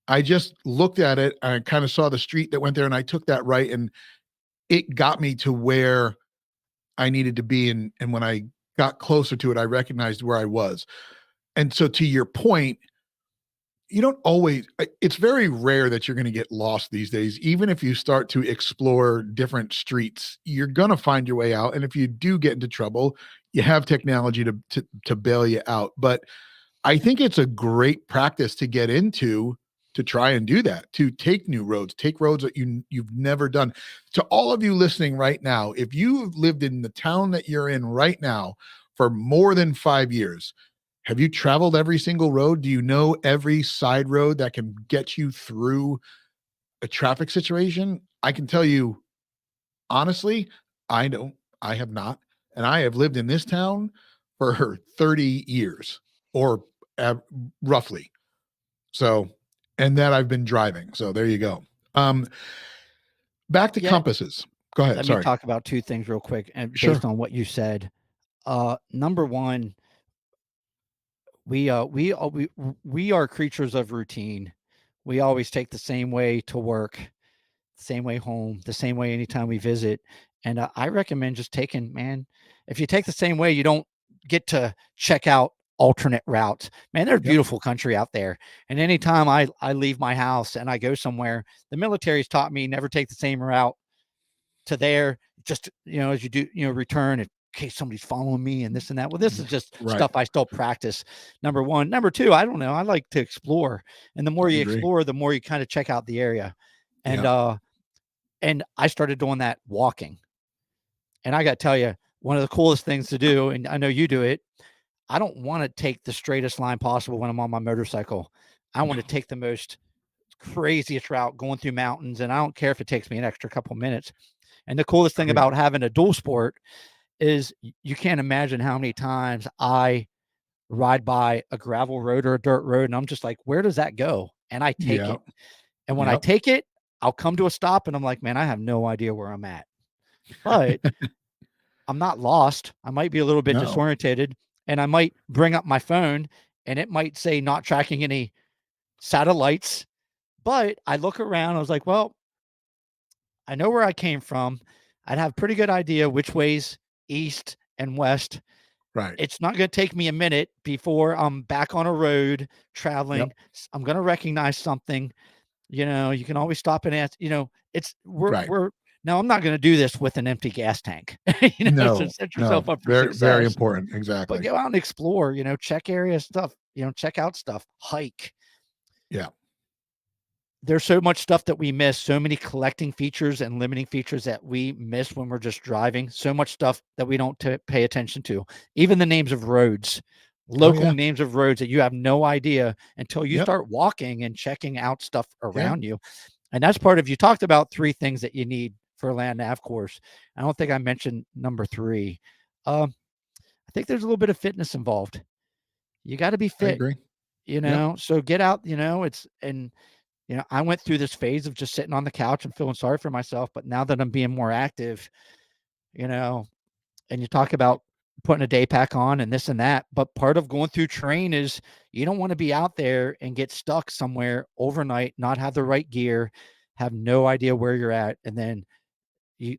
I just looked at it and I kind of saw the street that went there and I took that right and it got me to where I needed to be. And when I got closer to it, I recognized where I was. And so to your point, you don't always it's very rare that you're going to get lost these days. Even if you start to explore different streets, you're going to find your way out, and if you do get into trouble, you have technology to bail you out. But I think it's a great practice to get into, to try and do that, to take new roads, take roads that you've never done. To all of you listening right now, if you've lived in the town that you're in right now for more than 5 years, have you traveled every single road? Do you know every side road that can get you through a traffic situation? I can tell you honestly, I don't. I have not. And I have lived in this town for 30 years or uh, roughly. So, and that I've been driving. So there you go. Um, Back to Yeah. compasses. Go ahead. Let me Sorry. talk about two things real quick, and based Sure. on what you said. Number one, we are creatures of routine. We always take the same way to work, the same way home, the same way anytime we visit. And I recommend just taking, man, if you take the same way, you don't get to check out alternate routes. Man, there's Yep. beautiful country out there. And anytime I leave my house and I go somewhere, the military's taught me never take the same route to there. Just, as you do, return in case somebody's following me and this and that. Well, this is just Right. stuff I still practice. Number one. Number two, I don't know. I like to explore. And the more I you agree. explore, the more you kind of check out the area. And Yeah. and I started doing that walking. And I got to tell you, one of the coolest things to do, and I know you do it, I don't want to take the straightest line possible when I'm on my motorcycle. I want to take the most craziest route going through mountains, and I don't care if it takes me an extra couple minutes. And the coolest thing Agreed. about having a dual sport is you can't imagine how many times I ride by a gravel road or a dirt road, and I'm just like, where does that go? And I take Yeah. it. And when I Yep. take it, I'll come to a stop and I'm like, man, I have no idea where I'm at. But I'm not lost. I might be a little bit No. disorientated, and I might bring up my phone and it might say not tracking any satellites. But I look around, I was like, well, I know where I came from. I'd have a pretty good idea which ways east and west. Right. It's not going to take me a minute before I'm back on a road Yep. traveling. I'm going to recognize something. You can always stop and ask, it's Right. we're now I'm not going to do this with an empty gas tank, so No. set No. yourself up for Very, very success, important. but Exactly. go out and explore, check area stuff, check out stuff, hike. Yeah. There's so much stuff that we miss, so many collecting features and limiting features that we miss when we're just driving, so much stuff that we don't pay attention to. Even the names of roads, Oh local yeah. names of roads that you have no idea until you Yep. start walking and checking out stuff Yeah. around you. And that's part of, you talked about three things that you need for a land nav course. I don't think I mentioned number three. I think there's a little bit of fitness involved. You got to be I fit, agree. Yep. so get out, I went through this phase of just sitting on the couch and feeling sorry for myself. But now that I'm being more active, you know, and you talk about putting a day pack on and this and that, but part of going through terrain is you don't want to be out there and get stuck somewhere overnight, not have the right gear, have no idea where you're at, and then you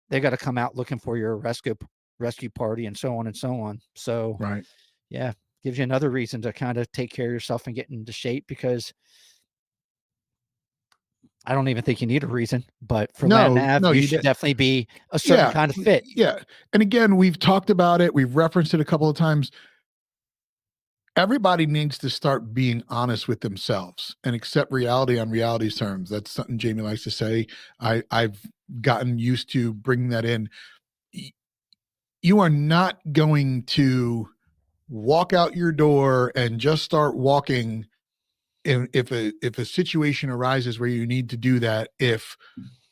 they got to come out looking for your rescue party and so on and so on. So Right. yeah, gives you another reason to kind of take care of yourself and get into shape, because I don't even think you need a reason, but for land No. nav, No. you You should did. definitely be a certain Yeah. kind of fit. Yeah. And again, we've talked about it. We've referenced it a couple of times. Everybody needs to start being honest with themselves and accept reality on reality's terms. That's something Jamie likes to say. I've gotten used to bringing that in. You are not going to walk out your door and just start walking if a situation arises where you need to do that. If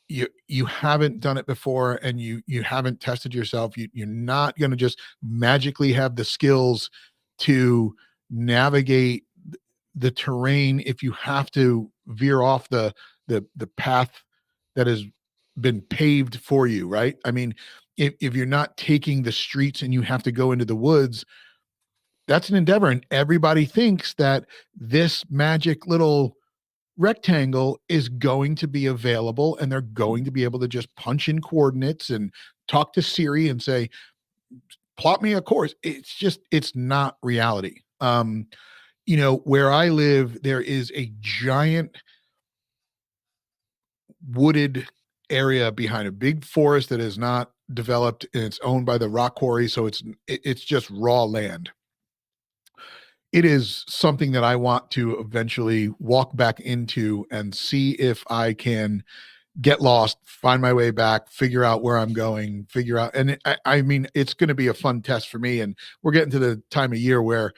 you haven't done it before and you haven't tested yourself, you're not going to just magically have the skills to navigate the terrain if you have to veer off the path that has been paved for you, right? I mean, if you're not taking the streets and you have to go into the woods, that's an endeavor, and everybody thinks that this magic little rectangle is going to be available and they're going to be able to just punch in coordinates and talk to Siri and say, plot me a course. It's not reality. Where I live, there is a giant wooded area behind a big forest that is not developed, and it's owned by the rock quarry. So it's just raw land. It is something that I want to eventually walk back into and see if I can get lost, find my way back, figure out where I'm going, figure out. And I mean, it's going to be a fun test for me. And we're getting to the time of year where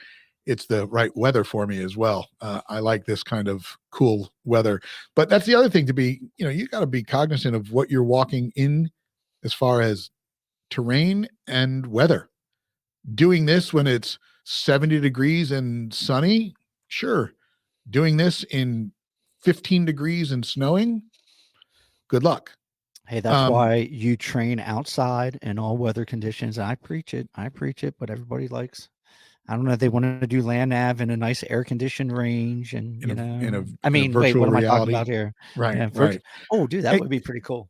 it's the right weather for me as well. I like this kind of cool weather, but that's the other thing to be, you got to be cognizant of what you're walking in as far as terrain and weather. Doing this when it's 70 degrees and sunny, sure. Doing this in 15 degrees and snowing, good luck. Hey, that's Um, why you train outside in all weather conditions. I preach it. I preach it, but everybody likes, I don't know, they want to do land nav in a nice air conditioned range. And, in a in a I in a mean, wait, virtual what am I talking about reality. here? Right, Yeah. right. Oh, dude, that Hey, would be pretty cool.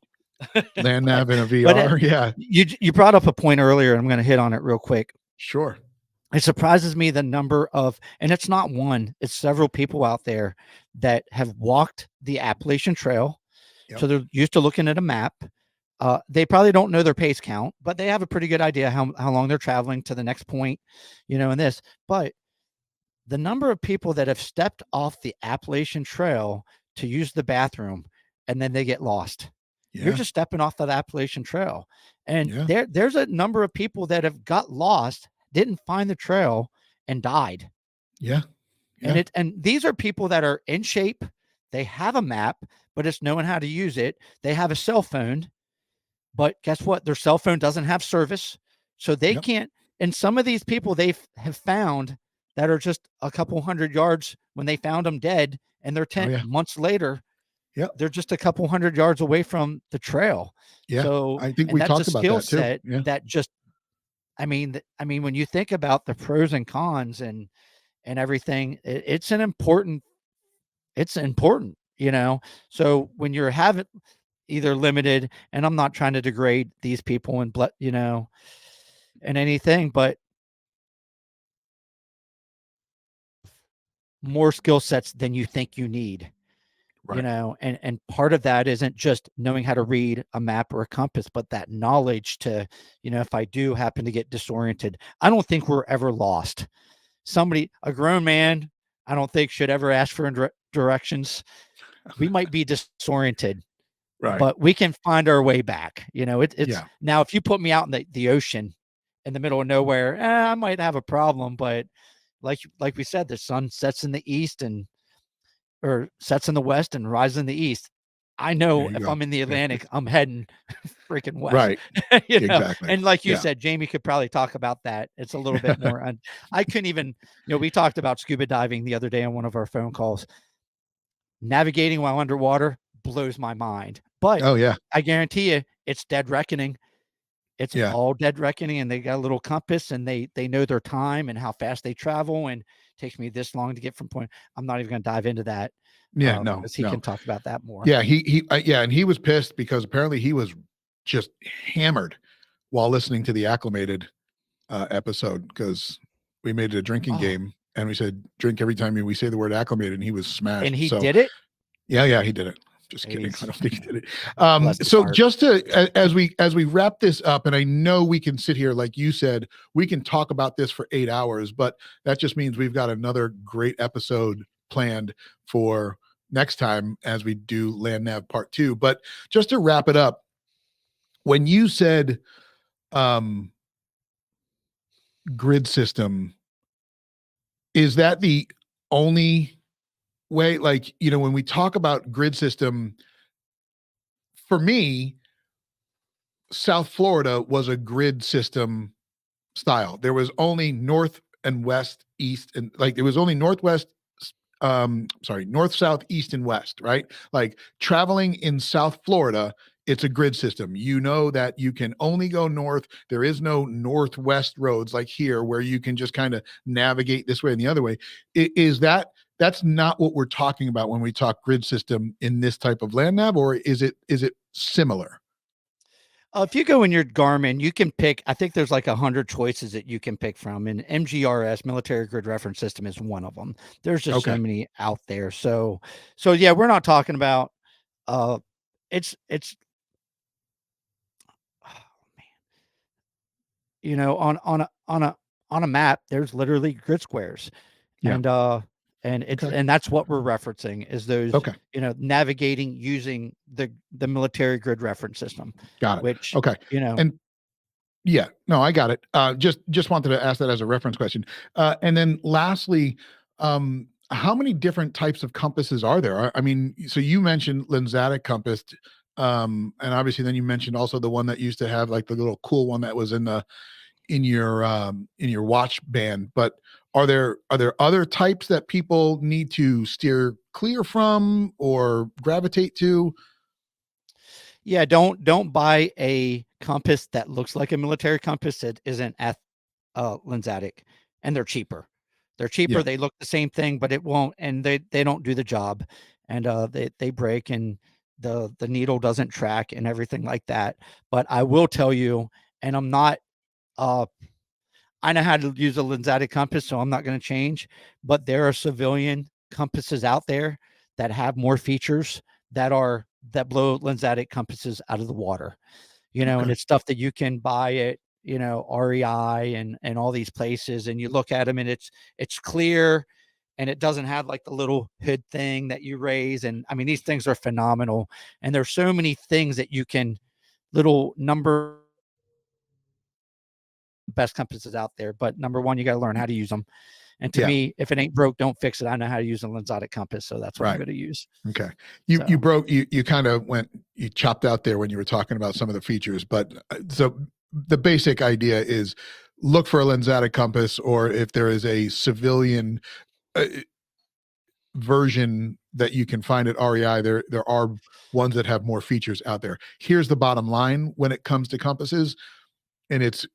land but, nav in a but VR. Yeah, you brought up a point earlier. I'm going to hit on it real quick. sure. It surprises me the number of, and it's not one, it's several people out there that have walked the Appalachian Trail. Yep. So they're used to looking at a map. They probably don't know their pace count, but they have a pretty good idea how long they're traveling to the next point, in this. But the number of people that have stepped off the Appalachian Trail to use the bathroom and then they get lost. You're Yeah, just stepping off that Appalachian Trail. And yeah, there's a number of people that have got lost, didn't find the trail, and died. yeah, And yeah, these are people that are in shape. They have a map, but it's knowing how to use it. They have a cell phone, but guess what? Their cell phone doesn't have service. So they yep. can't. And some of these people they have found that are just a couple hundred yards when they found them dead, and their Oh tent yeah, months later, yep, they're just a couple hundred yards away from the trail. yeah. So, I think and we that's a talked about skill that too. set Yeah, that just, when you think about the pros and cons and everything, it's important, So when you're having either limited, and I'm not trying to degrade these people and anything, but more skill sets than you think you need, right. and part of that isn't just knowing how to read a map or a compass, but that knowledge to, if I do happen to get disoriented, I don't think we're ever lost. A grown man, I don't think should ever ask for directions. We might be disoriented, Right. but we can find our way back. It's Yeah. now if you put me out in the ocean in the middle of nowhere, I might have a problem. But like we said, the sun sets in the east and or sets in the west and rises in the east. I There know you if go. I'm in the Yeah. Atlantic, I'm heading freaking west. Right. Exactly. And like you Yeah. said, Jamie could probably talk about that. It's a little bit more. I couldn't even. We talked about scuba diving the other day on one of our phone calls. Navigating while underwater blows my mind, but Oh yeah. I guarantee you, it's dead reckoning. It's Yeah. all dead reckoning, and they got a little compass, and they know their time and how fast they travel, and it takes me this long to get from point. I'm not even going to dive into that Yeah. No. because he No. can talk about that more. Yeah. Yeah, and he was pissed because apparently he was just hammered while listening to the acclimated episode because we made it a drinking Oh, game and we said drink every time we say the word acclimated, and he was and smashed. he So did it. yeah, yeah, he did it. Just Hey, kidding. I don't think he did it. bless his So heart. just to as we wrap this up, and I know we can sit here, like you said, we can talk about this for 8 hours, but that just means we've got another great episode planned for next time as we do Land Nav Part 2. But just to wrap it up, when you said um, grid system, is that the only way? Like, when we talk about grid system, for me, South Florida was a grid system style. There was only north and west, east, and like there was only northwest, north, south, east, and west, right? Like traveling in South Florida, it's a grid system. You know that you can only go north. There is no northwest roads like here where you can just kind of navigate this way and the other way. Is that's not what we're talking about when we talk grid system in this type of land nav, or is it similar? If you go in your Garmin, you can pick. I think there's like 100 choices that you can pick from, and MGRS, Military Grid Reference System, is one of them. There's just so Okay. many out there. So yeah, we're not talking about. Uh, it's on a map. There's literally grid squares, Yeah. and it's Okay. and that's what we're referencing is those Okay. navigating using the Military Grid Reference System, Got it. which Okay. And yeah, no, I got it. Just wanted to ask that as a reference question. And then lastly, how many different types of compasses are there? I mean, so you mentioned Lensatic compass, and obviously then you mentioned also the one that used to have like the little cool one that was in your watch band. But are there other types that people need to steer clear from or gravitate to? Yeah, don't buy a compass that looks like a military compass that isn't lensatic, and they're cheaper. They're cheaper. Yeah. They look the same thing, but it won't, and they don't do the job, and they break, and the needle doesn't track and everything like that. But I will tell you, and I'm not uh I know how to use a lensatic compass, so I'm not going to change. But there are civilian compasses out there that have more features that blow lensatic compasses out of the water. And Okay. it's stuff that you can buy at REI and all these places, and you look at them, and it's clear, and it doesn't have like the little hood thing that you raise. And I mean, these things are phenomenal, and there's so many things that you can little number best compasses out there. But number one, you got to learn how to use them. And to Yeah. me, if it ain't broke, don't fix it. I know how to use a lensatic compass, so that's what I'm Right. going to use. Okay. You So broke you kind of went you chopped out there when you were talking about some of the features, but so the basic idea is look for a lensatic compass, or if there is a civilian uh, version that you can find at REI, there are ones that have more features out there. Here's the bottom line when it comes to compasses, and it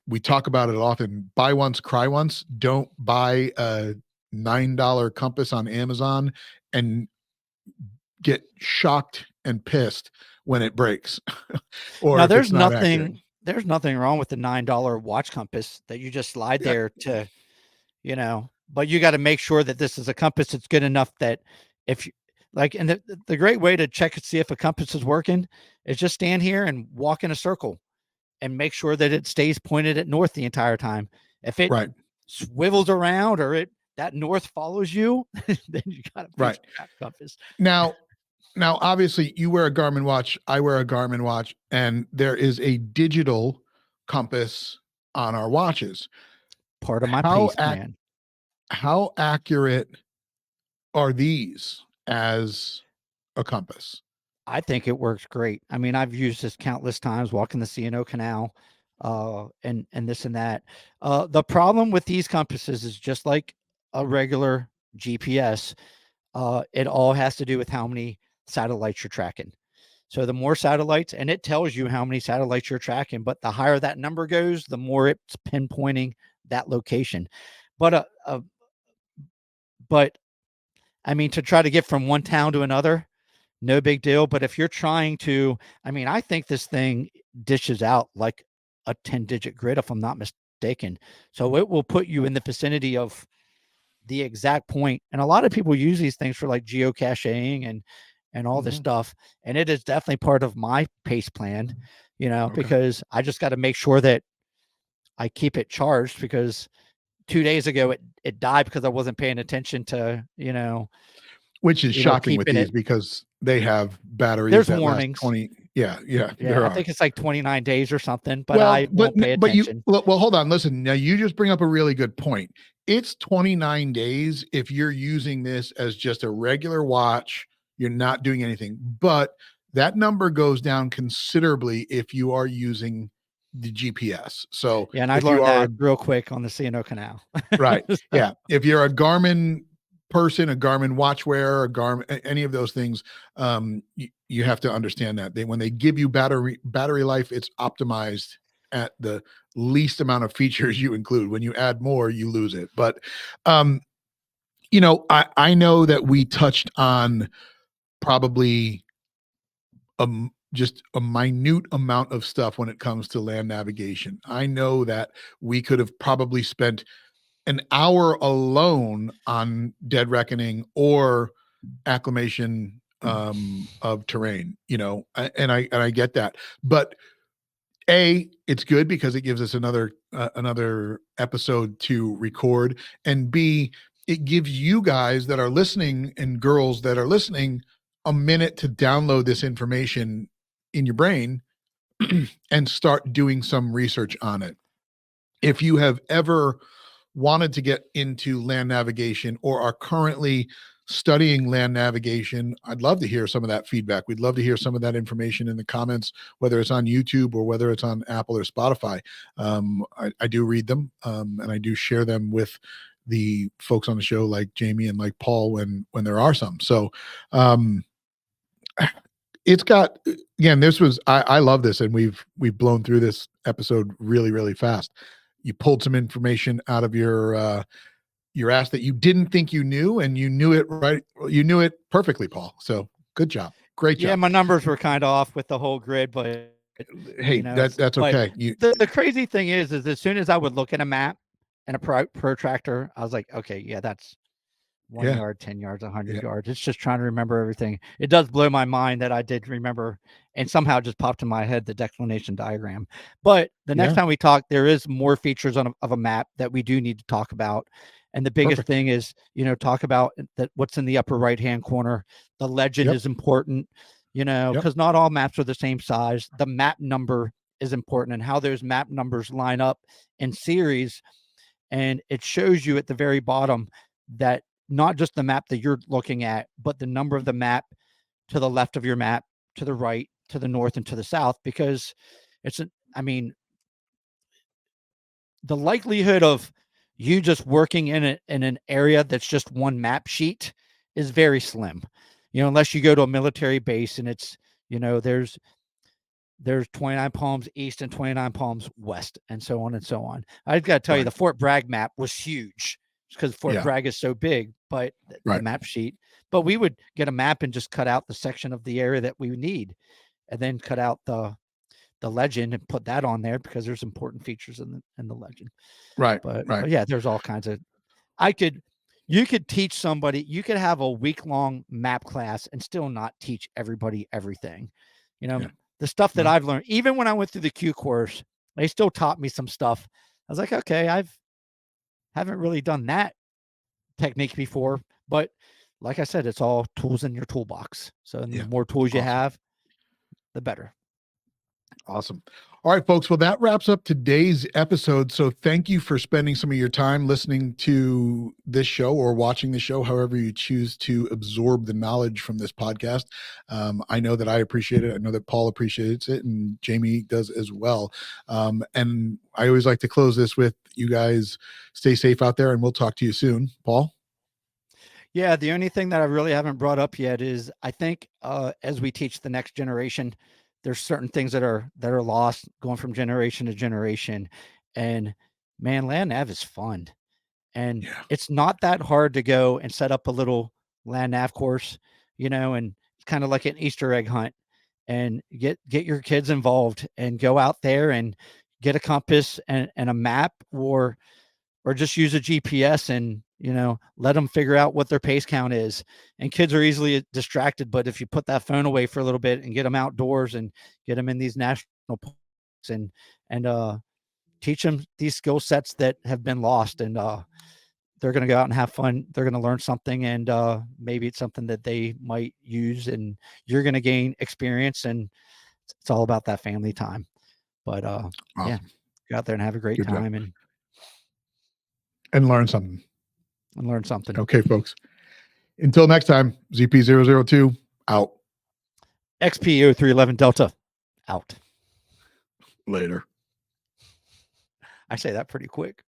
we talk about it often: buy once, cry once. Don't buy a $9 compass on Amazon and get shocked and pissed when it breaks or now if it's not accurate. there's nothing wrong with the $9 watch compass that you just slide Yeah, there to, but you got to make sure that this is a compass that's good enough that if you like, and the great way to check and see if a compass is working is just stand here and walk in a circle and make sure that it stays pointed at north the entire time. If it right, swivels around or that north follows you, then you got a piece right. of crap compass. Now, obviously, you wear a Garmin watch. I wear a Garmin watch, and there is a digital compass on our watches. Part of my How pace plan. how accurate are these as a compass? I think it works great. I mean, I've used this countless times walking the C&O Canal, and this and that. The problem with these compasses is just like a regular GPS. It all has to do with how many satellites you're tracking. So the more satellites, and it tells you how many satellites you're tracking, but the higher that number goes, the more it's pinpointing that location. But but I mean, to try to get from one town to another, no big deal. But if you're trying to, I mean, I think this thing dishes out like a 10-digit grid, if I'm not mistaken. So it will put you in the vicinity of the exact point. And a lot of people use these things for like geocaching and all this Mhm. stuff. And it is definitely part of my pace plan, Okay. because I just got to make sure that I keep it charged, because 2 days ago it died because I wasn't paying attention to, Which is shocking with keeping these it. because they have batteries There's that last warnings. 20. Yeah, yeah, Yeah, there I are. think it's like 29 days or something, but I won't pay You attention. well, hold on, listen. Now you just bring up a really good point. It's 29 days if you're using this as just a regular watch, you're not doing anything. But that number goes down considerably if you are using the GPS. So Yeah, and I if you learned are a that real quick on the C&O Canal. right. So, Yeah. If you're a Garmin person, a Garmin watch wearer, a Garmin, any of those things, you have to understand that when they give you battery life, it's optimized at the least amount of features you include. When you add more, you lose it. But, um, I know that we touched on probably just a minute amount of stuff when it comes to land navigation. I know that we could have probably spent an hour alone on Dead Reckoning or acclimation of terrain, and I get that. But it's good because it gives us another episode to record, and B, it gives you guys that are listening and girls that are listening a minute to download this information in your brain and start doing some research on it. If you have ever wanted to get into land navigation or are currently studying land navigation, I'd love to hear some of that feedback. We'd love to hear some of that information in the comments, whether it's on YouTube or whether it's on Apple or Spotify. I do read them, and I do share them with the folks on the show like Jamie and like Paul when there are some. So um, it's got again, this was I love this, and we've blown through this episode really really fast. You pulled some information out of your ass that you didn't think you knew, and you knew it right. You knew it perfectly, Paul. So good job, great Yeah, job. my numbers were kind of off with the whole grid, but Hey, that's but okay. You the crazy thing is as soon as I would look at a map and a protractor, I was like, okay, yeah, that's 1 yeah yard, 10 yards, 100 yeah yards. It's just trying to remember everything. It does blow my mind that I did remember and somehow just popped in my head the declination diagram. But the next yeah time we talk, there is more features of a map that we do need to talk about. And the biggest perfect. thing is, talk about that what's in the upper right hand corner. The legend Yep is important, yep because not all maps are the same size. The map number is important and how those map numbers line up in series. And it shows you at the very bottom that not just the map that you're looking at, but the number of the map to the left of your map, to the right, to the north, and to the south, because I mean, the likelihood of you just working in an area that's just one map sheet is very slim. Unless you go to a military base and it's, there's 29 palms east and 29 palms west, and so on and so on. I've got to tell you, right the Fort Bragg map was huge because Fort yeah Bragg is so big, but the right map sheet. But we would get a map and just cut out the section of the area that we need, and then cut out the legend and put that on there because there's important features in the legend. right But right yeah, there's all kinds of. I could, you could teach somebody. You could have a week-long map class and still not teach everybody everything. You know, yeah the stuff that no I've learned, even when I went through the Q course, they still taught me some stuff. I was like, okay, haven't really done that technique before, but like I said, it's all tools in your toolbox. So and the yeah more tools you awesome have, the better. Awesome. All right, folks. Well, that wraps up today's episode. So thank you for spending some of your time listening to this show or watching the show, however you choose to absorb the knowledge from this podcast. I know that I appreciate it. I know that Paul appreciates it, and Jamie does as well. And I always like to close this with you guys stay safe out there, and we'll talk to you soon. Paul? Yeah, the only thing that I really haven't brought up yet is I think as we teach the next generation, there's certain things that are lost going from generation to generation. And man, land nav is fun. And Yeah. it's not that hard to go and set up a little land nav course, and it's kind of like an Easter egg hunt and get your kids involved and go out there and get a compass and a map or just use a GPS and let them figure out what their pace count is. And kids are easily distracted, but if you put that phone away for a little bit and get them outdoors and get them in these national parks and teach them these skill sets that have been lost, and they're going to go out and have fun. They're going to learn something, and maybe it's something that they might use, and you're going to gain experience, and it's all about that family time. But yeah, Awesome. go out there and have a great Good job. time And learn something. and learn something. Okay, folks. Until next time, ZP002 out. XPO 311 Delta out. Later. I say that pretty quick.